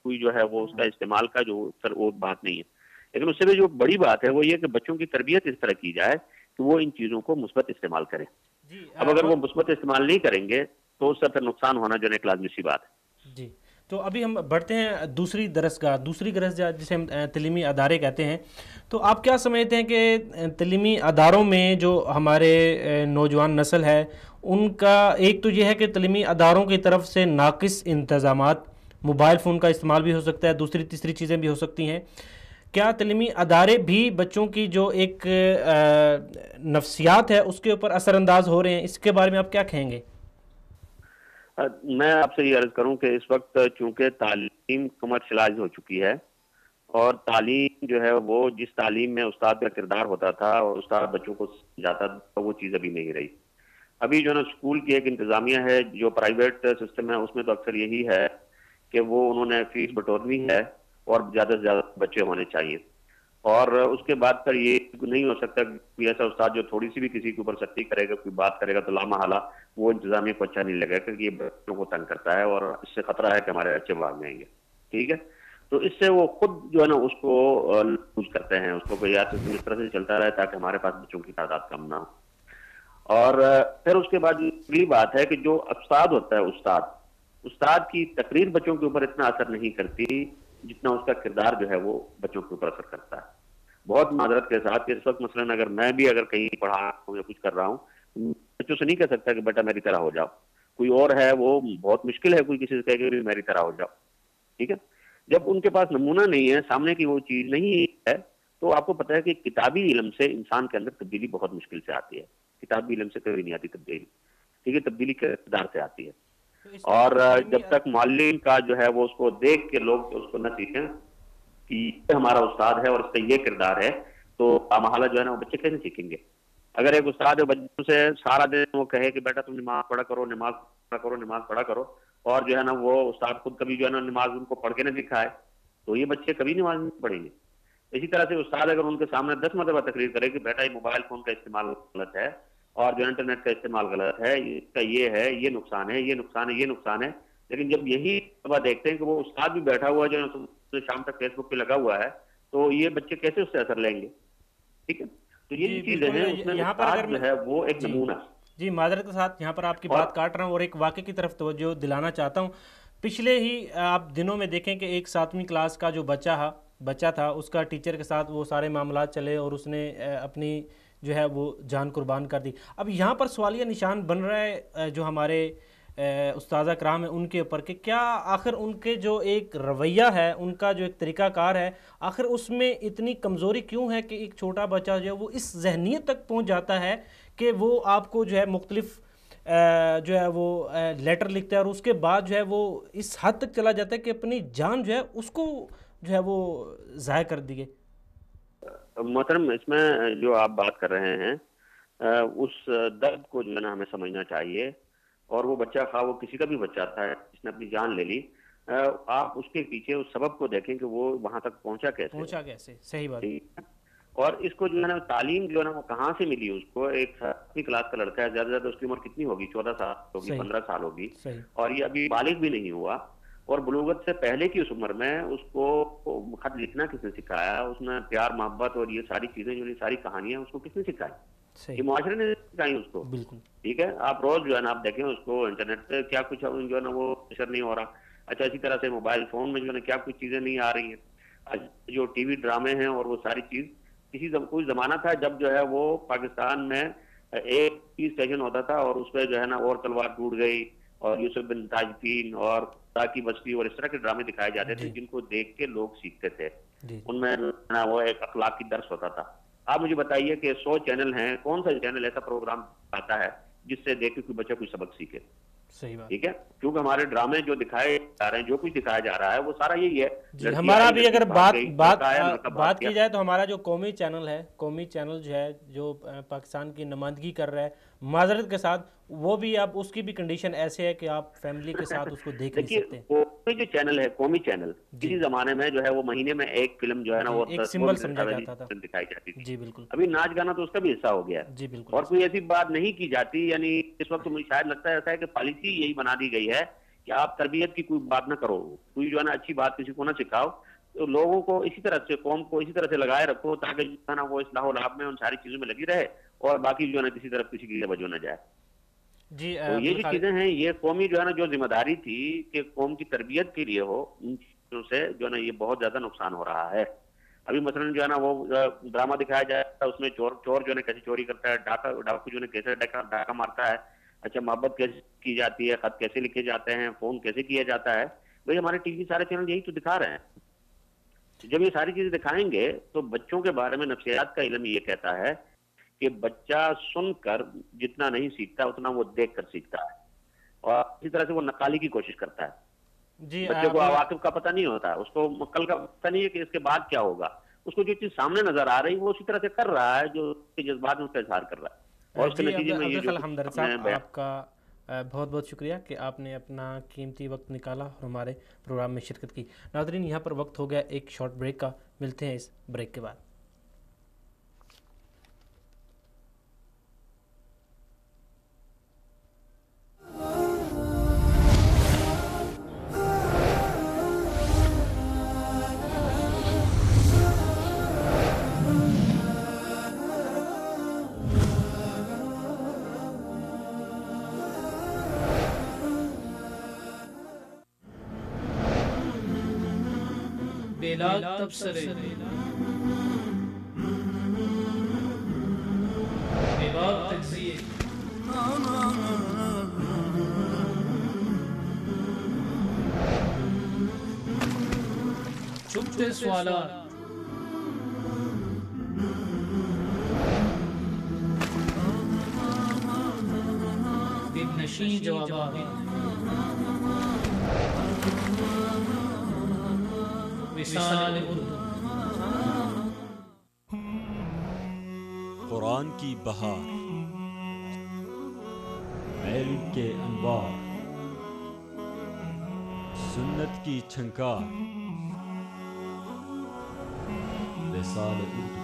کوئی جو ہے وہ اس کا استعمال کا جو سر وہ بات نہیں ہے۔ لیکن اس سے بھی جو بڑی بات ہے وہ یہ کہ بچوں کی تربیت اس طرح کی جائے کہ وہ ان چیزوں کو مثبت استعمال کریں۔ جی اب اگر وہ مثبت استعمال نہیں کریں گے تو اس سے پھر نقصان ہونا جو ہے ایک لازمی سی بات ہے۔ جی تو ابھی ہم بڑھتے ہیں دوسری درسگاہ جسے ہم تعلیمی ادارے کہتے ہیں، تو آپ کیا سمجھتے ہیں کہ تعلیمی اداروں میں جو ہمارے نوجوان نسل ہے ان کا ایک تو یہ ہے کہ تعلیمی اداروں کی طرف سے ناقص انتظامات، موبائل فون کا استعمال بھی ہو سکتا ہے، دوسری تیسری چیزیں بھی ہو سکتی ہیں، کیا تعلیمی ادارے بھی بچوں کی جو ایک نفسیات ہے اس کے اوپر اثر انداز ہو رہے ہیں؟ اس کے بارے میں آپ کیا کہیں گے؟ میں آپ سے یہ عرض کروں کہ اس وقت چونکہ تعلیم کمرشلائز ہو چکی ہے اور تعلیم جو ہے وہ جس تعلیم میں استاد کا کردار ہوتا تھا اور استاد بچوں کو سمجھاتا تھا وہ چیز ابھی نہیں رہی۔ ابھی جو ہے نا اسکول کی ایک انتظامیہ ہے جو پرائیویٹ سسٹم ہے اس میں تو اکثر یہی ہے کہ وہ انہوں نے فیس بٹورنی ہے اور زیادہ سے زیادہ بچے ہونے چاہیے، اور اس کے بعد پھر یہ نہیں ہو سکتا کہ کوئی ایسا استاد جو تھوڑی سی بھی کسی کے اوپر سختی کرے گا، کوئی بات کرے گا تو لامحالہ وہ انتظامیہ کو اچھا نہیں لگے گا کہ یہ بچوں کو تنگ کرتا ہے اور اس سے خطرہ ہے کہ ہمارے بچے بھاگ جائیں گے، ٹھیک ہے؟ تو اس سے وہ خود جو ہے نا اس کو لوز کرتے ہیں، اس کو یا سسٹم اس طرح سے چلتا رہے تاکہ ہمارے پاس بچوں کی تعداد کم نہ ہو۔ اور پھر اس کے بعد یہ بات ہے کہ جو استاد ہوتا ہے، استاد کی تقریر بچوں کے اوپر اتنا اثر نہیں کرتی جتنا اس کا کردار جو ہے وہ بچوں کے اوپر اثر کرتا ہے۔ بہت معذرت کے ساتھ کہ اس وقت مثلاً اگر میں بھی اگر کہیں پڑھا رہا ہوں یا کچھ کر رہا ہوں، بچوں سے نہیں کہہ سکتا کہ بیٹا میری طرح ہو جاؤ، کوئی اور ہے وہ بہت مشکل ہے کوئی کسی سے کہے کہ میری طرح ہو جاؤ، ٹھیک ہے؟ جب ان کے پاس نمونہ نہیں ہے، سامنے کی وہ چیز نہیں ہے، تو آپ کو پتہ ہے کہ کتابی علم سے انسان کے اندر تبدیلی بہت مشکل سے آتی ہے، کتابی علم سے کبھی نہیں آتی تبدیلی، ٹھیک ہے؟ تبدیلی کے اقتدار سے آتی ہے۔ اور جب تک معلم کا جو ہے وہ اس کو دیکھ کے لوگ اس کو نہ سیکھیں کہ یہ ہمارا استاد ہے اور اس کا یہ کردار ہے، تو محالہ جو ہے نا وہ بچے کیسے سیکھیں گے؟ اگر ایک استاد بچوں سے سارا دن وہ کہے کہ بیٹا تم نماز پڑھا کرو، نماز پڑھا کرو، نماز پڑھا کرو، اور جو ہے نا وہ استاد خود کبھی جو ہے نا نماز ان کو پڑھ کے نہ دکھائے، تو یہ بچے کبھی نماز نہیں پڑھیں گے۔ اسی طرح سے استاد اگر ان کے سامنے 10 مرتبہ تقریر کرے کہ بیٹا یہ موبائل فون کا استعمال غلط ہے اور جو انٹرنیٹ کا استعمال غلط ہے، اس کا یہ ہے، یہ نقصان ہے، یہ نقصان ہے، یہ نقصان ہے، لیکن جب یہی دیکھتے ہیں کہ وہ استاد بھی بیٹھا ہوا جو ہے شام تک فیس بک پہ لگا ہوا ہے، تو یہ بچے کیسے اس سے اثر لیں گے؟ ٹھیک ہے؟ تو یہ چیزیں ہیں، اس میں استاد جو ہے وہ ایک نمونہ۔ جی معذرت کے ساتھ یہاں پر آپ کی بات کاٹ رہا ہوں اور ایک واقعے کی طرف توجہ دلانا چاہتا ہوں۔ پچھلے ہی آپ دنوں میں دیکھیں کہ ایک 7ویں کلاس کا جو بچہ تھا، اس کا ٹیچر کے ساتھ وہ سارے معاملات چلے اور اس نے اپنی جو ہے وہ جان قربان کر دی۔ اب یہاں پر سوالیہ نشان بن رہا ہے جو ہمارے استاذہ کرام ہیں ان کے اوپر کہ کیا آخر ان کے جو ایک رویہ ہے، ان کا جو ایک طریقہ کار ہے، آخر اس میں اتنی کمزوری کیوں ہے کہ ایک چھوٹا بچہ جو ہے وہ اس ذہنیت تک پہنچ جاتا ہے کہ وہ آپ کو جو ہے مختلف جو ہے وہ لیٹر لکھتا ہے اور اس کے بعد جو ہے وہ اس حد تک چلا جاتا ہے کہ اپنی جان جو ہے اس کو جو ہے وہ ضائع کر دیے۔ محترم، اس میں جو آپ بات کر رہے ہیں اس درد کو جو ہے نا ہمیں سمجھنا چاہیے، اور وہ بچہ خواہ وہ کسی کا بھی بچہ تھا جس نے اپنی جان لے لی، آپ اس کے پیچھے اس سبب کو دیکھیں کہ وہ وہاں تک پہنچا کیسے۔ صحیح بات۔ اور اس کو جو ہے نا تعلیم جو ہے نا وہ کہاں سے ملی اس کو؟ ایک 7ویں کلاس کا لڑکا ہے، زیادہ سے زیادہ اس کی عمر کتنی ہوگی؟ 14 سال ہوگی، 15 سال ہوگی، اور یہ ابھی بالغ بھی نہیں ہوا، اور بلوغت سے پہلے کی اس عمر میں اس کو خط لکھنا کس نے سکھایا؟ اس نے پیار محبت اور یہ ساری چیزیں جو ساری کہانیاں اس کو کس نے سکھائی؟ یہ معاشرے نے سکھائی اس کو، ٹھیک ہے؟ آپ روز جو ہے نا آپ دیکھیں اس کو انٹرنیٹ پہ کیا کچھ جو ہے نا وہ نشر نہیں ہو رہا۔ اچھا، اسی طرح سے موبائل فون میں جو ہے نا کیا کچھ چیزیں نہیں آ رہی ہیں، جو ٹی وی ڈرامے ہیں اور وہ ساری چیز۔ کوئی زمانہ تھا جب جو ہے وہ پاکستان میں ایک ہی سیشن ہوتا تھا اور اس پہ جو ہے نا اور تلوار ٹوٹ گئی اور یوسف بن تاجدین اور راکی بستی اور اس طرح کے ڈرامے دکھائے جاتے تھے جن کو دیکھ کے لوگ سیکھتے تھے. ان میں وہ ایک اخلاقی درس ہوتا تھا. آپ مجھے بتائیے کہ 100 چینل ہیں, کون سا چینل ایسا پروگرام آتا ہے جس سے دیکھ کے کوئی بچہ کوئی سبق سیکھے؟ صحیح بات. ٹھیک ہے, کیونکہ ہمارے ڈرامے جو دکھائے جا رہے ہیں, جو کچھ دکھایا جا رہا ہے وہ سارا یہی ہے. ہمارا بھی اگر بات کی جائے تو ہمارا جو قومی چینل ہے, قومی چینل جو ہے جو پاکستان کی نمائندگی کر رہا ہے, معذرت کے ساتھ وہ بھی آپ اس کی بھی کنڈیشن ایسے ہے کہ آپ فیملی کے ساتھ اس کو دیکھ نہیں سکتے. قومی جو چینل ہے, قومی چینل کسی زمانے میں جو ہے وہ مہینے میں ایک فلم جو ہے نا وہ ایک سمبل سمجھا جاتا تھا, دکھائی جاتی تھی. جی بالکل. ابھی ناچ گانا تو اس کا بھی حصہ ہو گیا ہے. جی بالکل. اور کوئی ایسی بات نہیں کی جاتی, یعنی اس وقت مجھے شاید لگتا ہے ایسا ہے کہ پالیسی یہی بنا دی گئی ہے کہ آپ تربیت کی کوئی بات نہ کرو, کوئی جو ہے نا اچھی بات کسی کو نہ سکھاؤ, تو لوگوں کو اسی طرح سے, قوم کو اسی طرح سے لگائے رکھو تاکہ جو ہے نا وہ اصلاح و لاب میں ان ساری چیزوں میں لگی رہے اور باقی جو ہے نا کسی طرف کسی کی توجہ نہ جائے. جی تو یہ جو چیزیں ہیں, یہ قومی جو ہے نا جو ذمہ داری تھی کہ قوم کی تربیت کے لیے ہو, ان چیزوں سے جو ہے نا یہ بہت زیادہ نقصان ہو رہا ہے. ابھی مثلاً جو ہے نا وہ ڈرامہ دکھایا جاتا ہے, اس میں چور جو ہے نا کیسے چوری کرتا ہے, ڈاکو جو ہے کیسے ڈاکہ مارتا ہے, اچھا محبت کیسے کی جاتی ہے, خط کیسے لکھے جاتے ہیں, فون کیسے کیا جاتا ہے. بھائی ہمارے ٹی وی سارے چینل یہی تو دکھا رہے ہیں. جب یہ ساری چیزیں دکھائیں گے تو بچوں کے بارے میں نفسیات کا علم یہ کہتا ہے کہ بچہ سن کر جتنا نہیں سیکھتا اتنا وہ دیکھ کر سیکھتا ہے, اور اسی طرح سے وہ نقالی کی کوشش کرتا ہے. جی بچے کو عواقب کا پتہ نہیں ہوتا, اس کو کل کا پتہ نہیں ہے کہ اس کے بعد کیا ہوگا. اس کو جو چیز سامنے نظر آ رہی ہے وہ اسی طرح سے کر رہا ہے جو جذبات میں اس کا اظہار کر رہا ہے. اور اس کے نتیجے میں یہ جو ہمدرد صاحب, آپ کا بہت بہت شکریہ کہ آپ نے اپنا قیمتی وقت نکالا اور ہمارے پروگرام میں شرکت کی. ناظرین, یہاں پر وقت ہو گیا ایک شارٹ بریک کا, ملتے ہیں اس بریک کے بعد. بیلاگ تبصرے, بیباک تجزیے, چھپتے سوالات, دل نشین جوابات, وصال اردو. قرآن کی بہار, علم کے انوار, سنت کی چھنکار, وصال اردو.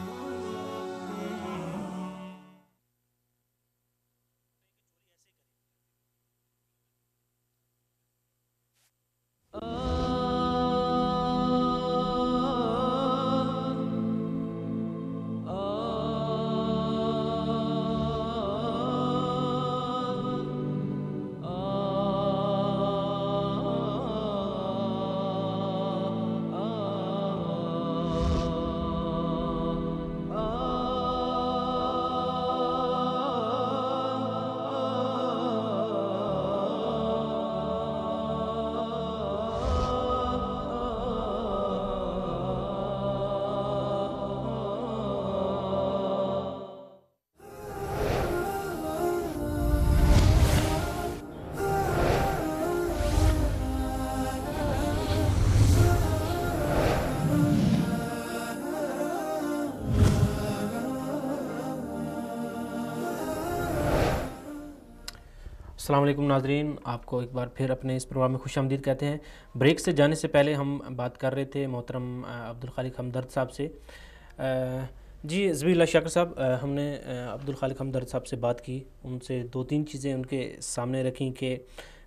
السلام علیکم ناظرین, آپ کو ایک بار پھر اپنے اس پروگرام میں خوش آمدید کہتے ہیں. بریک سے جانے سے پہلے ہم بات کر رہے تھے محترم عبدالخالق ہمدرد صاحب سے. جی ذبیح اللہ شاکر صاحب, ہم نے عبدالخالق ہمدرد صاحب سے بات کی, ان سے 2-3 چیزیں ان کے سامنے رکھیں کہ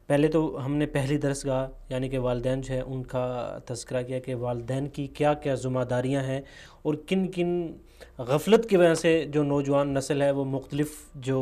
پہلے تو ہم نے پہلی درسگاہ یعنی کہ والدین جو ہے ان کا تذکرہ کیا کہ والدین کی کیا کیا ذمہ داریاں ہیں اور کن کن غفلت کی وجہ سے جو نوجوان نسل ہے وہ مختلف جو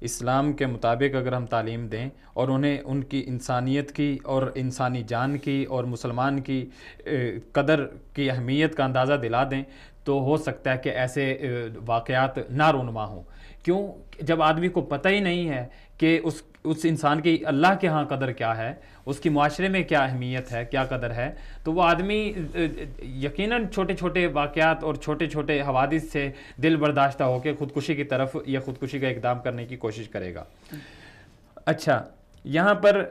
اسلام کے مطابق اگر ہم تعلیم دیں اور انہیں ان کی انسانیت کی اور انسانی جان کی اور مسلمان کی قدر کی اہمیت کا اندازہ دلا دیں تو ہو سکتا ہے کہ ایسے واقعات نہ رونما ہوں. کیوں؟ جب آدمی کو پتہ ہی نہیں ہے کہ اس انسان کی اللہ کے ہاں قدر کیا ہے، اس کی معاشرے میں کیا اہمیت ہے، کیا قدر ہے، تو وہ آدمی یقیناً چھوٹے چھوٹے واقعات اور چھوٹے چھوٹے حوادث سے دل برداشتہ ہو کے خودکشی کی طرف یا خودکشی کا اقدام کرنے کی کوشش کرے گا. اچھا، یہاں پر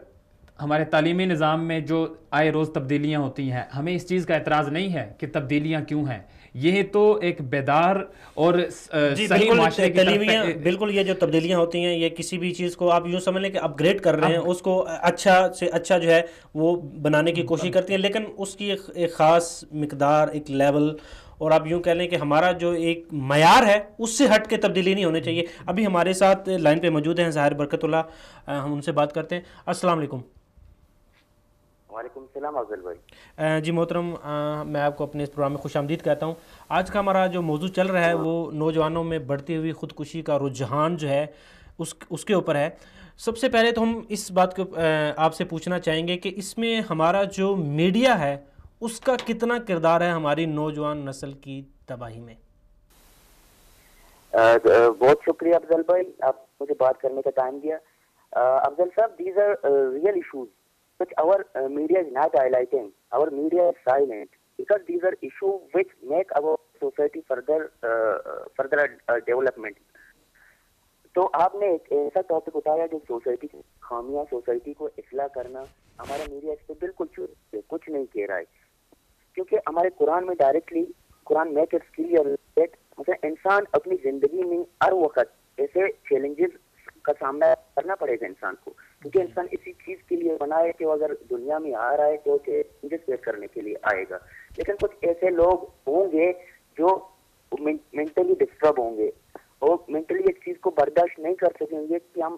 ہمارے تعلیمی نظام میں جو آئے روز تبدیلیاں ہوتی ہیں، ہمیں اس چیز کا اعتراض نہیں ہے کہ تبدیلیاں کیوں ہیں. یہ تو ایک بیدار اور صحیح معاشرے کی طرف بالکل یہ جو تبدیلیاں ہوتی ہیں یہ کسی بھی چیز کو آپ یوں سمجھ لیں کہ اپ گریڈ کر رہے ہیں، اس کو اچھا سے اچھا جو ہے وہ بنانے کی کوشش کرتی ہیں، لیکن اس کی ایک خاص مقدار، ایک لیول، اور آپ یوں کہہ لیں کہ ہمارا جو ایک معیار ہے اس سے ہٹ کے تبدیلی نہیں ہونے چاہیے. ابھی ہمارے ساتھ لائن پہ موجود ہیں ظاہر برکت اللہ، ہم ان سے بات کرتے ہیں. السلام علیکم. وعلیکم السلام افضل بھائی. جی محترم، میں آپ کو اپنے اس پروگرام میں خوش آمدید کہتا ہوں. آج کا ہمارا جو موضوع چل رہا ہے وہ نوجوانوں میں بڑھتی ہوئی خودکشی کا رجحان جو ہے اس کے اوپر ہے. سب سے پہلے تو ہم اس بات کو آپ سے پوچھنا چاہیں گے کہ اس میں ہمارا جو میڈیا ہے اس کا کتنا کردار ہے ہماری نوجوان نسل کی تباہی میں؟ بہت شکریہ افضل بھائی، آپ مجھے بات کرنے کا ٹائم دیا. افضل صاحب، these are real issues which our media is not highlighting. Our media is silent because these are issues which make our society further development. تو آپ نے ایک ایسا ٹاپک اٹھایا جو سوسائٹی کی خامیاں، سوسائٹی کو اصلاح کرنا. ہمارا میڈیا اس پہ بالکل کچھ نہیں کہہ رہا ہے، کیونکہ ہمارے قرآن میں directly Quran make it clear that انسان اپنی زندگی میں ہر وقت ایسے چیلنجز کا سامنا کرنا پڑے گا انسان کو، کیونکہ انسان اسی چیز کے لیے بنا ہے کہ وہ اگر دنیا میں آ رہا ہے تو چیلنجز فیس کرنے کے لیے آئے گا. لیکن کچھ ایسے لوگ ہوں گے جو مینٹلی ڈسٹرب ہوں گے اور مینٹلی ایک چیز کو برداشت نہیں کر سکیں گے کہ ہم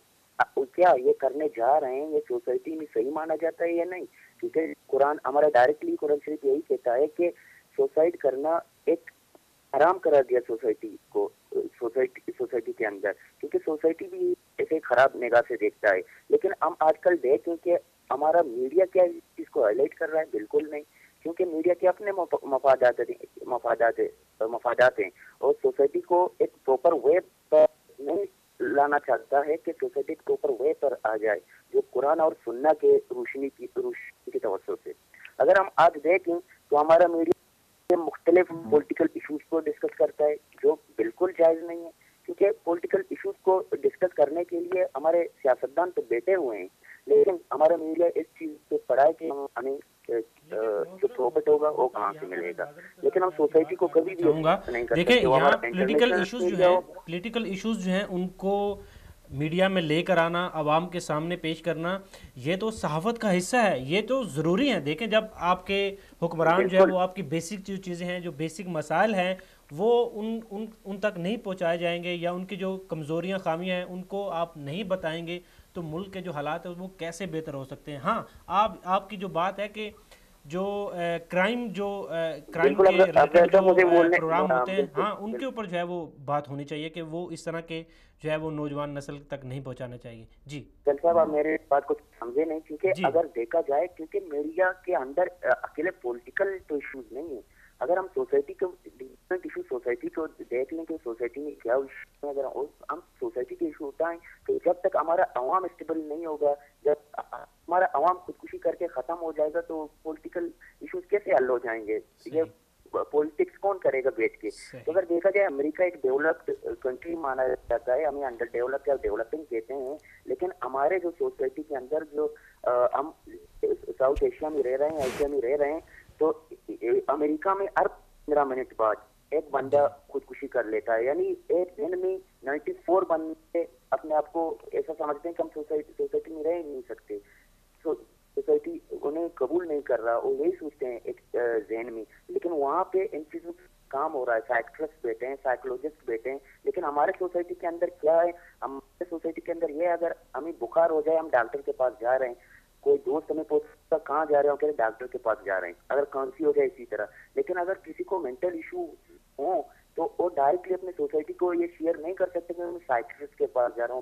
کیا یہ کرنے جا رہے ہیں، یہ سوسائٹی میں صحیح مانا جاتا ہے یا نہیں. کیونکہ قرآن ہمارا ڈائریکٹلی قرآن شریف یہی کہتا ہے کہ سوسائڈ کرنا ایک حرام کرا دیا سوسائٹی کو، سوسائٹی کے اندر، کیونکہ سوسائٹی بھی ایسے خراب نگاہ سے دیکھتا ہے. لیکن ہم آج کل دیکھیں کہ ہمارا میڈیا کیا اس چیز کو ہائی لائٹ کر رہا ہے؟ بالکل نہیں، کیونکہ میڈیا کے اپنے مفادات ہیں اور سوسائٹی کو ایک پراپر وے پر نہیں لانا چاہتا ہے کہ سوسائٹی ایک پراپر وے پر آ جائے جو قرآن اور سننا کے روشنی کی توسط سے. اگر ہم آج دیکھیں تو ہمارا میڈیا مختلف پولیٹیکل ایشوز کو ڈسکس کرتا ہے جو بالکل جائز نہیں ہے، کیونکہ پولیٹیکل ایشوز کو ڈسکس کرنے کے لیے ہمارے سیاستدان تو بیٹھے ہوئے ہیں، لیکن ہمارا میڈیا اس چیز پہ پڑا ہے کہ ہمیں جو پروفٹ ہوگا وہ کہاں سے ملے گا. لیکن ہم سوسائٹی کو کبھی بھی نہیں کر سکتے. دیکھیں یہاں پولیٹیکل ایشوز جو ہیں ان کو میڈیا میں لے کر آنا، عوام کے سامنے پیش کرنا، یہ تو صحافت کا حصہ ہے، یہ تو ضروری ہے. دیکھیں جب آپ کے حکمران جو ہے وہ آپ کی بیسک جو چیزیں ہیں، جو بیسک مسائل ہیں، وہ ان تک نہیں پہنچائے جائیں گے یا ان کی جو کمزوریاں خامیاں ہیں ان کو آپ نہیں بتائیں گے تو ملک کے جو حالات ہیں وہ کیسے بہتر ہو سکتے ہیں. ہاں آپ کی جو بات ہے کہ جو کرائم کے ریلیٹڈ جو پروگرام ہوتے ہیں، ہاں ان کے اوپر جو ہے وہ بات ہونی چاہیے کہ وہ اس طرح کے جو ہے وہ نوجوان نسل تک نہیں پہنچانا چاہیے. جی صاحب، آپ میرے بات کو سمجھے نہیں، کیونکہ اگر دیکھا جائے کیونکہ میڈیا کے اندر اکیلے پولیٹیکل تو ایشوز نہیں ہیں. اگر ہم سوسائٹی کو ڈفرینٹ ایشو سوسائٹی کو دیکھ لیں کہ سوسائٹی میں کیا ایشو ہے، اگر ہم سوسائٹی کے ایشو اٹھائیں تو جب تک ہمارا عوام اسٹیبل نہیں ہوگا، جب ہمارا عوام خودکشی کر کے ختم ہو جائے گا تو پولیٹیکل ایشوز کیسے حل ہو جائیں گے؟ یہ پولیٹکس کون کرے گا بیٹھ کے؟ تو اگر دیکھا جائے امریکہ ایک ڈیولپڈ کنٹری مانا جاتا ہے، ہمیں انڈر ڈیولپ یا ڈیولپنگ کہتے ہیں، لیکن ہمارے جو سوسائٹی کے اندر جو ہم ساؤتھ ایشیا میں رہ رہے ہیں، ایشیا میں رہ رہے ہیں، تو امریکہ میں ہر 15 منٹ بعد ایک بندہ خودکشی کر لیتا ہے. یعنی ایک دن میں 94 بندے اپنے آپ کو ایسا سمجھتے ہیں کہ ہم سوسائٹی میں رہ ہی نہیں سکتے، سوسائٹی انہیں قبول نہیں کر رہا، وہ یہی سوچتے ہیں ایک ذہن میں. لیکن وہاں پہ انسٹیٹیوٹ کام ہو رہا ہے، سائیکٹرسٹ بیٹھے ہیں، سائیکولوجسٹ بیٹھے ہیں. لیکن ہمارے سوسائٹی کے اندر کیا ہے؟ ہمارے سوسائٹی کے اندر یہ ہے اگر ہمیں بخار ہو جائے ہم ڈاکٹر کے پاس جا رہے ہیں، کوئی دوست ہمیں پوچھتا کہاں جا رہے ہیں، کہتے ڈاکٹر کے پاس جا رہے ہیں. اگر کھانسی ہو جائے اسی طرح. لیکن اگر کسی کو مینٹل ایشو ہوں تو وہ ڈائریکٹلی اپنے سوسائٹی کو یہ شیئر نہیں کر سکتے کہ میں سائیکٹرسٹ کے پاس جا رہا ہوں،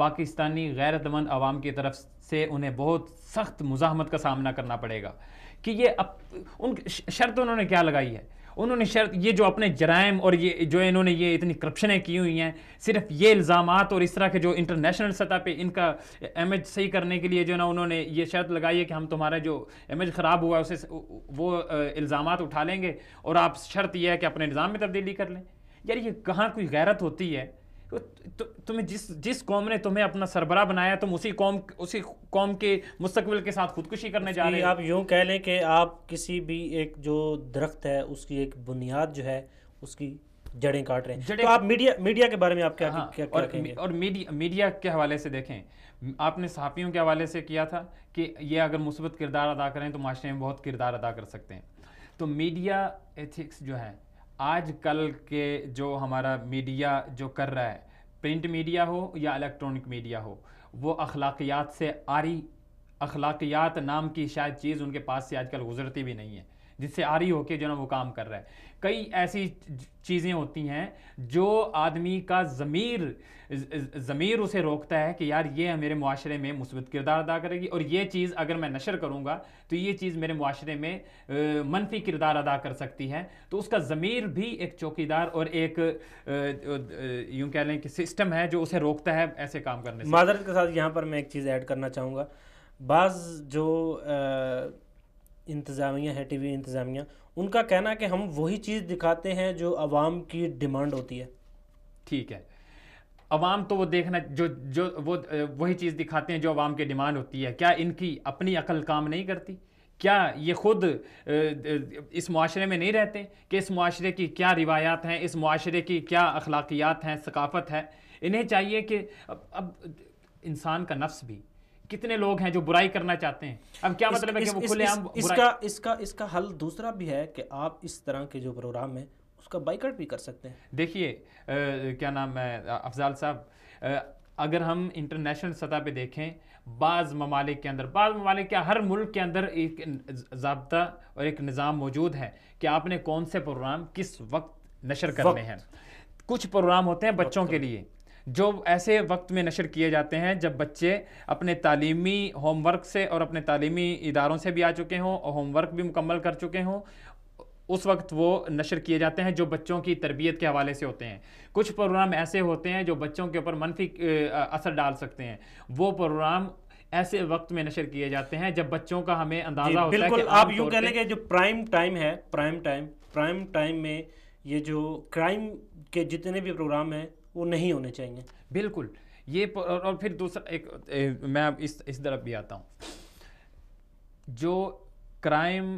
پاکستانی غیرت مند عوام کی طرف سے انہیں بہت سخت مزاحمت کا سامنا کرنا پڑے گا کہ یہ ان شرط انہوں نے کیا لگائی ہے. انہوں نے شرط یہ جو اپنے جرائم اور یہ جو انہوں نے یہ اتنی کرپشنیں کی ہوئی ہیں، صرف یہ الزامات اور اس طرح کے جو انٹرنیشنل سطح پہ ان کا امیج صحیح کرنے کے لیے جو نا انہوں نے یہ شرط لگائی ہے کہ ہم تمہارا جو امیج خراب ہوا ہے اسے وہ الزامات اٹھا لیں گے اور آپ شرط یہ ہے کہ اپنے نظام میں تبدیلی کر لیں. یار یہ کہاں کوئی غیرت ہوتی ہے؟ تمہیں جس قوم نے تمہیں اپنا سربراہ بنایا تم اسی قوم کے مستقبل کے ساتھ خودکشی کرنے جا رہے ہیں. آپ یوں کہہ لیں کہ آپ کسی بھی ایک جو درخت ہے اس کی ایک بنیاد جو ہے اس کی جڑیں کاٹ رہے ہیں. تو آپ میڈیا کے بارے میں آپ کیا کہیں گے؟ اور میڈیا کے حوالے سے دیکھیں، آپ نے صحافیوں کے حوالے سے کیا تھا کہ یہ اگر مثبت کردار ادا کریں تو معاشرے میں بہت کردار ادا کر سکتے ہیں. تو میڈیا ایتھکس جو ہے آج کل کے جو ہمارا میڈیا جو کر رہا ہے، پرنٹ میڈیا ہو یا الیکٹرانک میڈیا ہو، وہ اخلاقیات سے آری، اخلاقیات نام کی شاید چیز ان کے پاس سے آج کل گزرتی بھی نہیں ہے، جس سے آری ہو کے جو نا وہ کام کر رہا ہے. کئی ایسی چیزیں ہوتی ہیں جو آدمی کا ضمیر اسے روکتا ہے کہ یار یہ میرے معاشرے میں مثبت کردار ادا کرے گی، اور یہ چیز اگر میں نشر کروں گا تو یہ چیز میرے معاشرے میں منفی کردار ادا کر سکتی ہے. تو اس کا ضمیر بھی ایک چوکیدار اور ایک یوں کہہ لیں کہ سسٹم ہے جو اسے روکتا ہے ایسے کام کرنے سے. معذرت کے ساتھ یہاں پر میں ایک چیز ایڈ کرنا چاہوں گا. بعض جو انتظامیہ ہے، ٹی وی انتظامیہ، ان کا کہنا ہے کہ ہم وہی چیز دکھاتے ہیں جو عوام کی ڈیمانڈ ہوتی ہے. ٹھیک ہے، عوام تو وہ دیکھنا جو وہ وہی چیز دکھاتے ہیں جو عوام کی ڈیمانڈ ہوتی ہے. کیا ان کی اپنی عقل کام نہیں کرتی؟ کیا یہ خود اس معاشرے میں نہیں رہتے کہ اس معاشرے کی کیا روایات ہیں، اس معاشرے کی کیا اخلاقیات ہیں، ثقافت ہے؟ انہیں چاہیے کہ اب انسان کا نفس بھی، کتنے لوگ ہیں جو برائی کرنا چاہتے ہیں. اب کیا مطلب ہے کہ وہ کھلے عام اس کا حل دوسرا بھی ہے کہ آپ اس طرح کے جو پروگرام ہیں اس کا بائیکاٹ بھی کر سکتے ہیں. دیکھیے کیا نام ہے افضال صاحب، اگر ہم انٹرنیشنل سطح پہ دیکھیں، بعض ممالک کے اندر، کیا ہر ملک کے اندر ایک ضابطہ اور ایک نظام موجود ہے کہ آپ نے کون سے پروگرام کس وقت نشر کرنے ہیں. کچھ پروگرام ہوتے ہیں بچوں کے لیے جو ایسے وقت میں نشر کیے جاتے ہیں جب بچے اپنے تعلیمی ہوم ورک سے اور اپنے تعلیمی اداروں سے بھی آ چکے ہوں اور ہوم ورک بھی مکمل کر چکے ہوں، اس وقت وہ نشر کیے جاتے ہیں جو بچوں کی تربیت کے حوالے سے ہوتے ہیں. کچھ پروگرام ایسے ہوتے ہیں جو بچوں کے اوپر منفی اثر ڈال سکتے ہیں، وہ پروگرام ایسے وقت میں نشر کیے جاتے ہیں جب بچوں کا ہمیں اندازہ ہوتا ہے. بالکل، آپ یوں کہہ لیں کہ جو پرائم ٹائم ہے، پرائم ٹائم میں یہ جو کرائم کے جتنے بھی پروگرام ہیں وہ نہیں ہونے چاہیے. بالکل. یہ اور پھر دوسرا ایک میں اب اس طرف بھی آتا ہوں، جو کرائم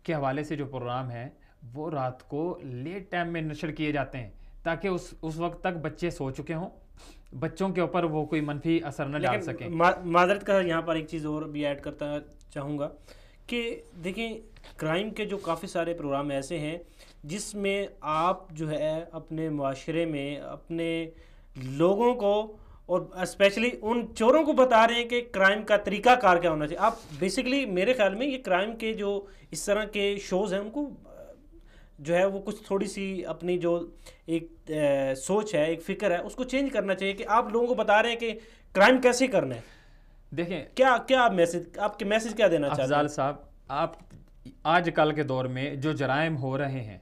کے حوالے سے جو پروگرام ہے وہ رات کو لیٹ ٹائم میں نشر کیے جاتے ہیں تاکہ اس وقت تک بچے سو چکے ہوں، بچوں کے اوپر وہ کوئی منفی اثر نہ ڈال سکیں. معذرت کا یہاں پر ایک چیز اور بھی ایڈ کرتا چاہوں گا کہ دیکھیں کرائم کے جو کافی سارے پروگرام ایسے ہیں جس میں آپ جو ہے اپنے معاشرے میں اپنے لوگوں کو اور اسپیشلی ان چوروں کو بتا رہے ہیں کہ کرائم کا طریقہ کار کیا ہونا چاہیے. آپ بیسیکلی میرے خیال میں یہ کرائم کے جو اس طرح کے شوز ہیں ان کو جو ہے وہ کچھ تھوڑی سی اپنی جو ایک سوچ ہے، ایک فکر ہے، اس کو چینج کرنا چاہیے کہ آپ لوگوں کو بتا رہے ہیں کہ کرائم کیسے کرنا ہے. دیکھیں کیا میسج، آپ کے میسج کیا دینا چاہتے ہیں؟ افضال صاحب، آپ آج کل کے دور میں جو جرائم ہو رہے ہیں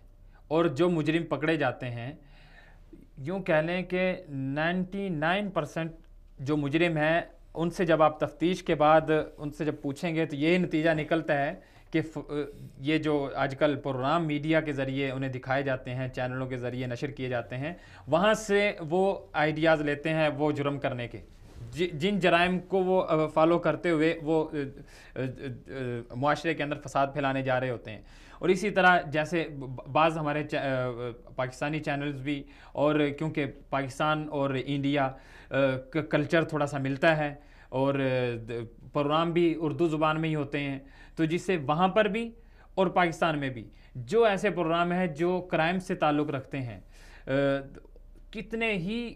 اور جو مجرم پکڑے جاتے ہیں، یوں کہہ لیں کہ 99% جو مجرم ہیں ان سے جب آپ تفتیش کے بعد ان سے جب پوچھیں گے تو یہی نتیجہ نکلتا ہے کہ یہ جو آج کل پروگرام میڈیا کے ذریعے انہیں دکھائے جاتے ہیں، چینلوں کے ذریعے نشر کیے جاتے ہیں، وہاں سے وہ آئیڈیاز لیتے ہیں وہ جرم کرنے کے، جن جرائم کو وہ فالو کرتے ہوئے وہ معاشرے کے اندر فساد پھیلانے جا رہے ہوتے ہیں. اور اسی طرح جیسے بعض ہمارے پاکستانی چینلز بھی، اور کیونکہ پاکستان اور انڈیا کا کلچر تھوڑا سا ملتا ہے اور پروگرام بھی اردو زبان میں ہی ہوتے ہیں، تو جس سے وہاں پر بھی اور پاکستان میں بھی جو ایسے پروگرام ہیں جو کرائم سے تعلق رکھتے ہیں، کتنے ہی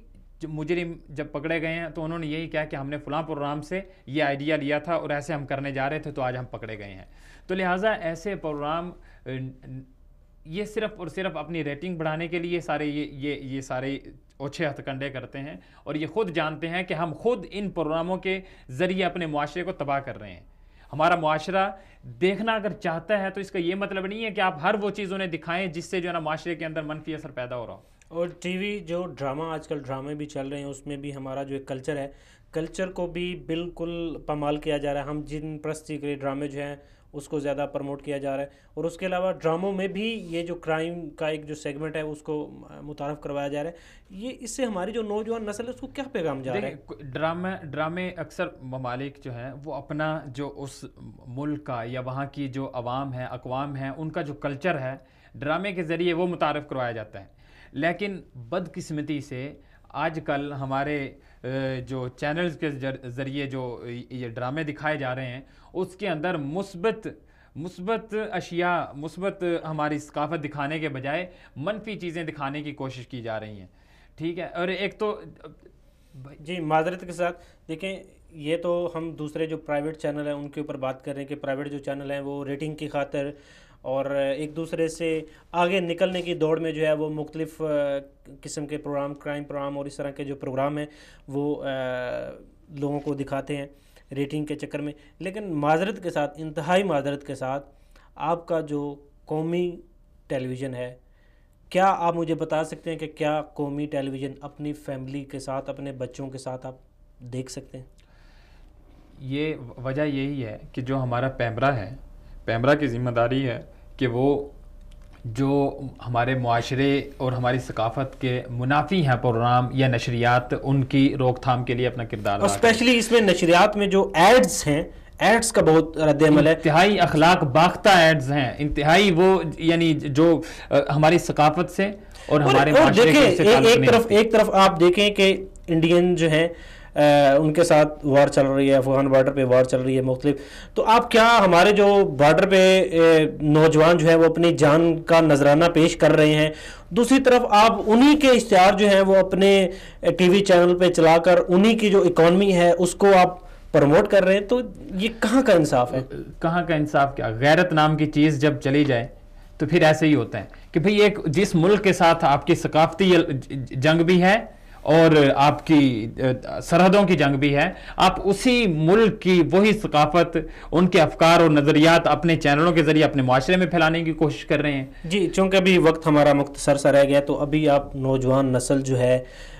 مجرم جب پکڑے گئے ہیں تو انہوں نے یہی کہا کہ ہم نے فلاں پروگرام سے یہ آئیڈیا لیا تھا اور ایسے ہم کرنے جا رہے تھے تو آج ہم پکڑے گئے ہیں. تو لہٰذا ایسے پروگرام یہ صرف اور صرف اپنی ریٹنگ بڑھانے کے لیے سارے یہ سارے اوچھے ہتھ کنڈے کرتے ہیں اور یہ خود جانتے ہیں کہ ہم خود ان پروگراموں کے ذریعے اپنے معاشرے کو تباہ کر رہے ہیں. ہمارا معاشرہ دیکھنا اگر چاہتا ہے تو اس کا یہ مطلب نہیں ہے کہ آپ ہر وہ چیز انہیں دکھائیں جس سے جو ہے نا معاشرے کے اندر منفی اثر پیدا ہو رہا ہو. اور ٹی وی جو ڈرامہ آج کل ڈرامے بھی چل رہے ہیں اس میں بھی ہمارا جو ایک کلچر ہے, کلچر کو بھی بالکل پامال کیا جا رہا ہے. ہم جن پرستی کے ڈرامے جو ہیں اس کو زیادہ پروموٹ کیا جا رہا ہے, اور اس کے علاوہ ڈراموں میں بھی یہ جو کرائم کا ایک جو سیگمنٹ ہے اس کو متعارف کروایا جا رہا ہے. یہ اس سے ہماری جو نوجوان نسل ہے اس کو کیا پیغام جا رہا ہے؟ ڈرامے اکثر ممالک جو ہیں وہ اپنا جو اس ملک کا یا وہاں کی جو عوام ہے, اقوام ہیں, ان کا جو کلچر ہے ڈرامے کے ذریعے وہ متعارف کروایا جاتا ہے. لیکن بدقسمتی سے آج کل ہمارے جو چینلز کے ذریعے جو یہ ڈرامے دکھائے جا رہے ہیں اس کے اندر مثبت اشیاء, مثبت ہماری ثقافت دکھانے کے بجائے منفی چیزیں دکھانے کی کوشش کی جا رہی ہیں. ٹھیک ہے, اور ایک تو جی معذرت کے ساتھ دیکھیں, یہ تو ہم دوسرے جو پرائیویٹ چینل ہیں ان کے اوپر بات کر رہے ہیں کہ پرائیویٹ جو چینل ہیں وہ ریٹنگ کی خاطر اور ایک دوسرے سے آگے نکلنے کی دوڑ میں جو ہے وہ مختلف قسم کے پروگرام, کرائم پروگرام اور اس طرح کے جو پروگرام ہیں وہ لوگوں کو دکھاتے ہیں ریٹنگ کے چکر میں. لیکن معذرت کے ساتھ, انتہائی معذرت کے ساتھ, آپ کا جو قومی ٹیلی ویژن ہے, کیا آپ مجھے بتا سکتے ہیں کہ کیا قومی ٹیلی ویژن اپنی فیملی کے ساتھ, اپنے بچوں کے ساتھ آپ دیکھ سکتے ہیں؟ یہ وجہ یہی ہے کہ جو ہمارا پیمرا ہے, پیمرا کی ذمہ داری ہے کہ وہ جو ہمارے معاشرے اور ہماری ثقافت کے منافی ہیں پروگرام یا نشریات, ان کی روک تھام کے لیے اپنا کردار ادا کرے. اور اسپیشلی اس میں نشریات میں جو ایڈز ہیں, ایڈز کا بہت رد عمل ہے, انتہائی اخلاق باختہ ایڈز ہیں, انتہائی وہ یعنی جو ہماری ثقافت سے اور ہمارے معاشرے کے ایک طرف آپ دیکھیں کہ انڈین جو ہیں ان کے ساتھ وار چل رہی ہے, افغان بارڈر پہ وار چل رہی ہے مختلف, تو آپ کیا ہمارے جو بارڈر پہ نوجوان جو ہے وہ اپنی جان کا نذرانہ پیش کر رہے ہیں, دوسری طرف آپ انہی کے اشتہار جو ہیں وہ اپنے ٹی وی چینل پہ چلا کر انہی کی جو اکانومی ہے اس کو آپ پروموٹ کر رہے ہیں, تو یہ کہاں کا انصاف ہے؟ کہاں کا انصاف کیا؟ غیرت نام کی چیز جب چلی جائے تو پھر ایسے ہی ہوتا ہے کہ بھئی ایک جس ملک کے ساتھ آپ کی ثقافتی جنگ بھی ہے اور آپ کی سرحدوں کی جنگ بھی ہے, آپ اسی ملک کی وہی ثقافت, ان کے افکار اور نظریات اپنے چینلوں کے ذریعے اپنے معاشرے میں پھیلانے کی کوشش کر رہے ہیں. جی چونکہ ابھی وقت ہمارا مختصر سا رہ گیا, تو ابھی آپ نوجوان نسل جو ہے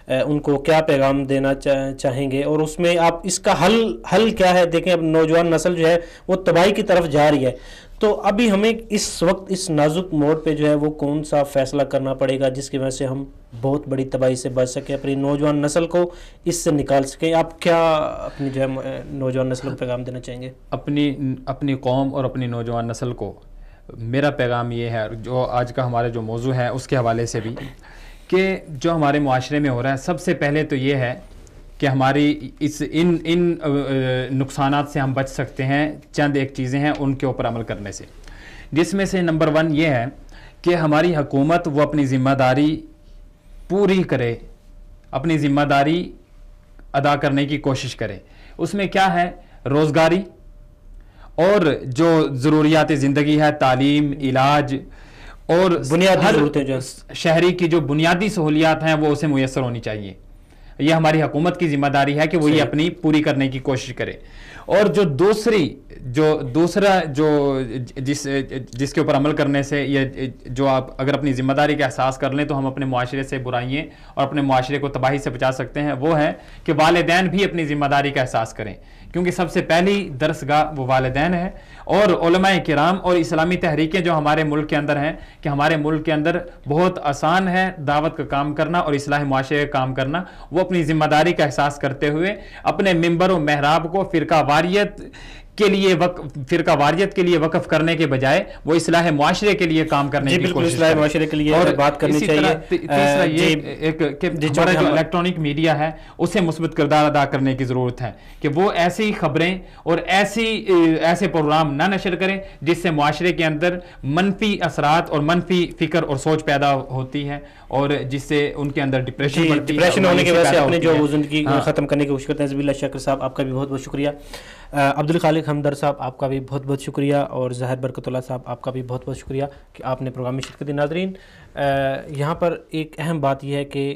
ان کو کیا پیغام دینا چاہیں گے, اور اس میں آپ اس کا حل کیا ہے؟ دیکھیں اب نوجوان نسل جو ہے وہ تباہی کی طرف جا رہی ہے, تو ابھی ہمیں اس وقت اس نازک موڑ پہ جو ہے وہ کون سا فیصلہ کرنا پڑے گا جس کی وجہ سے ہم بہت بڑی تباہی سے بچ سکیں, اپنی نوجوان نسل کو اس سے نکال سکیں؟ آپ کیا اپنی جو ہے نوجوان نسل کو پیغام دینا چاہیں گے؟ اپنی قوم اور اپنی نوجوان نسل کو میرا پیغام یہ ہے, جو آج کا ہمارا جو موضوع ہے اس کے حوالے سے بھی, کہ جو ہمارے معاشرے میں ہو رہا ہے, سب سے پہلے تو یہ ہے کہ ہماری ان نقصانات سے ہم بچ سکتے ہیں. چند ایک چیزیں ہیں ان کے اوپر عمل کرنے سے, جس میں سے نمبر 1 یہ ہے کہ ہماری حکومت وہ اپنی ذمہ داری پوری کرے, اپنی ذمہ داری ادا کرنے کی کوشش کرے. اس میں کیا ہے؟ روزگاری اور جو ضروریات زندگی ہے, تعلیم, علاج اور بنیادی ضرورتیں, جو شہری کی جو بنیادی سہولیات ہیں وہ اسے میسر ہونی چاہیے. یہ ہماری حکومت کی ذمہ داری ہے کہ وہ یہ اپنی پوری کرنے کی کوشش کرے. اور جو دوسرا جس کے اوپر عمل کرنے سے یہ جو آپ اگر اپنی ذمہ داری کا احساس کر لیں تو ہم اپنے معاشرے سے برائیاں اور اپنے معاشرے کو تباہی سے بچا سکتے ہیں, وہ ہے کہ والدین بھی اپنی ذمہ داری کا احساس کریں, کیونکہ سب سے پہلی درسگاہ وہ والدین ہے. اور علماء کرام اور اسلامی تحریکیں جو ہمارے ملک کے اندر ہیں, کہ ہمارے ملک کے اندر بہت آسان ہے دعوت کا کام کرنا اور اصلاح معاشرے کا کام کرنا, وہ اپنی ذمہ داری کا احساس کرتے ہوئے اپنے ممبر و محراب کو فرقہ واریت کے لیے وقف کرنے کے بجائے وہ اصلاح معاشرے کے لیے کام کرنے کی کوشش اصلاح معاشرے کے لیے بات کرنی چاہیے. تیسرا یہ کہ ہمارا جو الیکٹرانک میڈیا ہے اسے مثبت کردار ادا کرنے کی ضرورت ہے, کہ وہ ایسی خبریں اور ایسے پروگرام نہ نشر کریں جس سے معاشرے کے اندر منفی اثرات اور منفی فکر اور سوچ پیدا ہوتی ہے, اور جس سے ان کے اندر ڈپریشن ہونے کی وجہ سے اپنے جو زندگی ختم کرنے کی کوشش کرتے ہیں. زبی اللہ شاکر صاحب آپ کا بھی بہت بہت شکریہ. عبدالخالق ہمدرد صاحب آپ کا بھی بہت بہت شکریہ, اور ظاہر برکت اللہ صاحب آپ کا بھی بہت بہت شکریہ کہ آپ نے پروگرام میں شرکت دی. ناظرین, یہاں پر ایک اہم بات یہ ہے کہ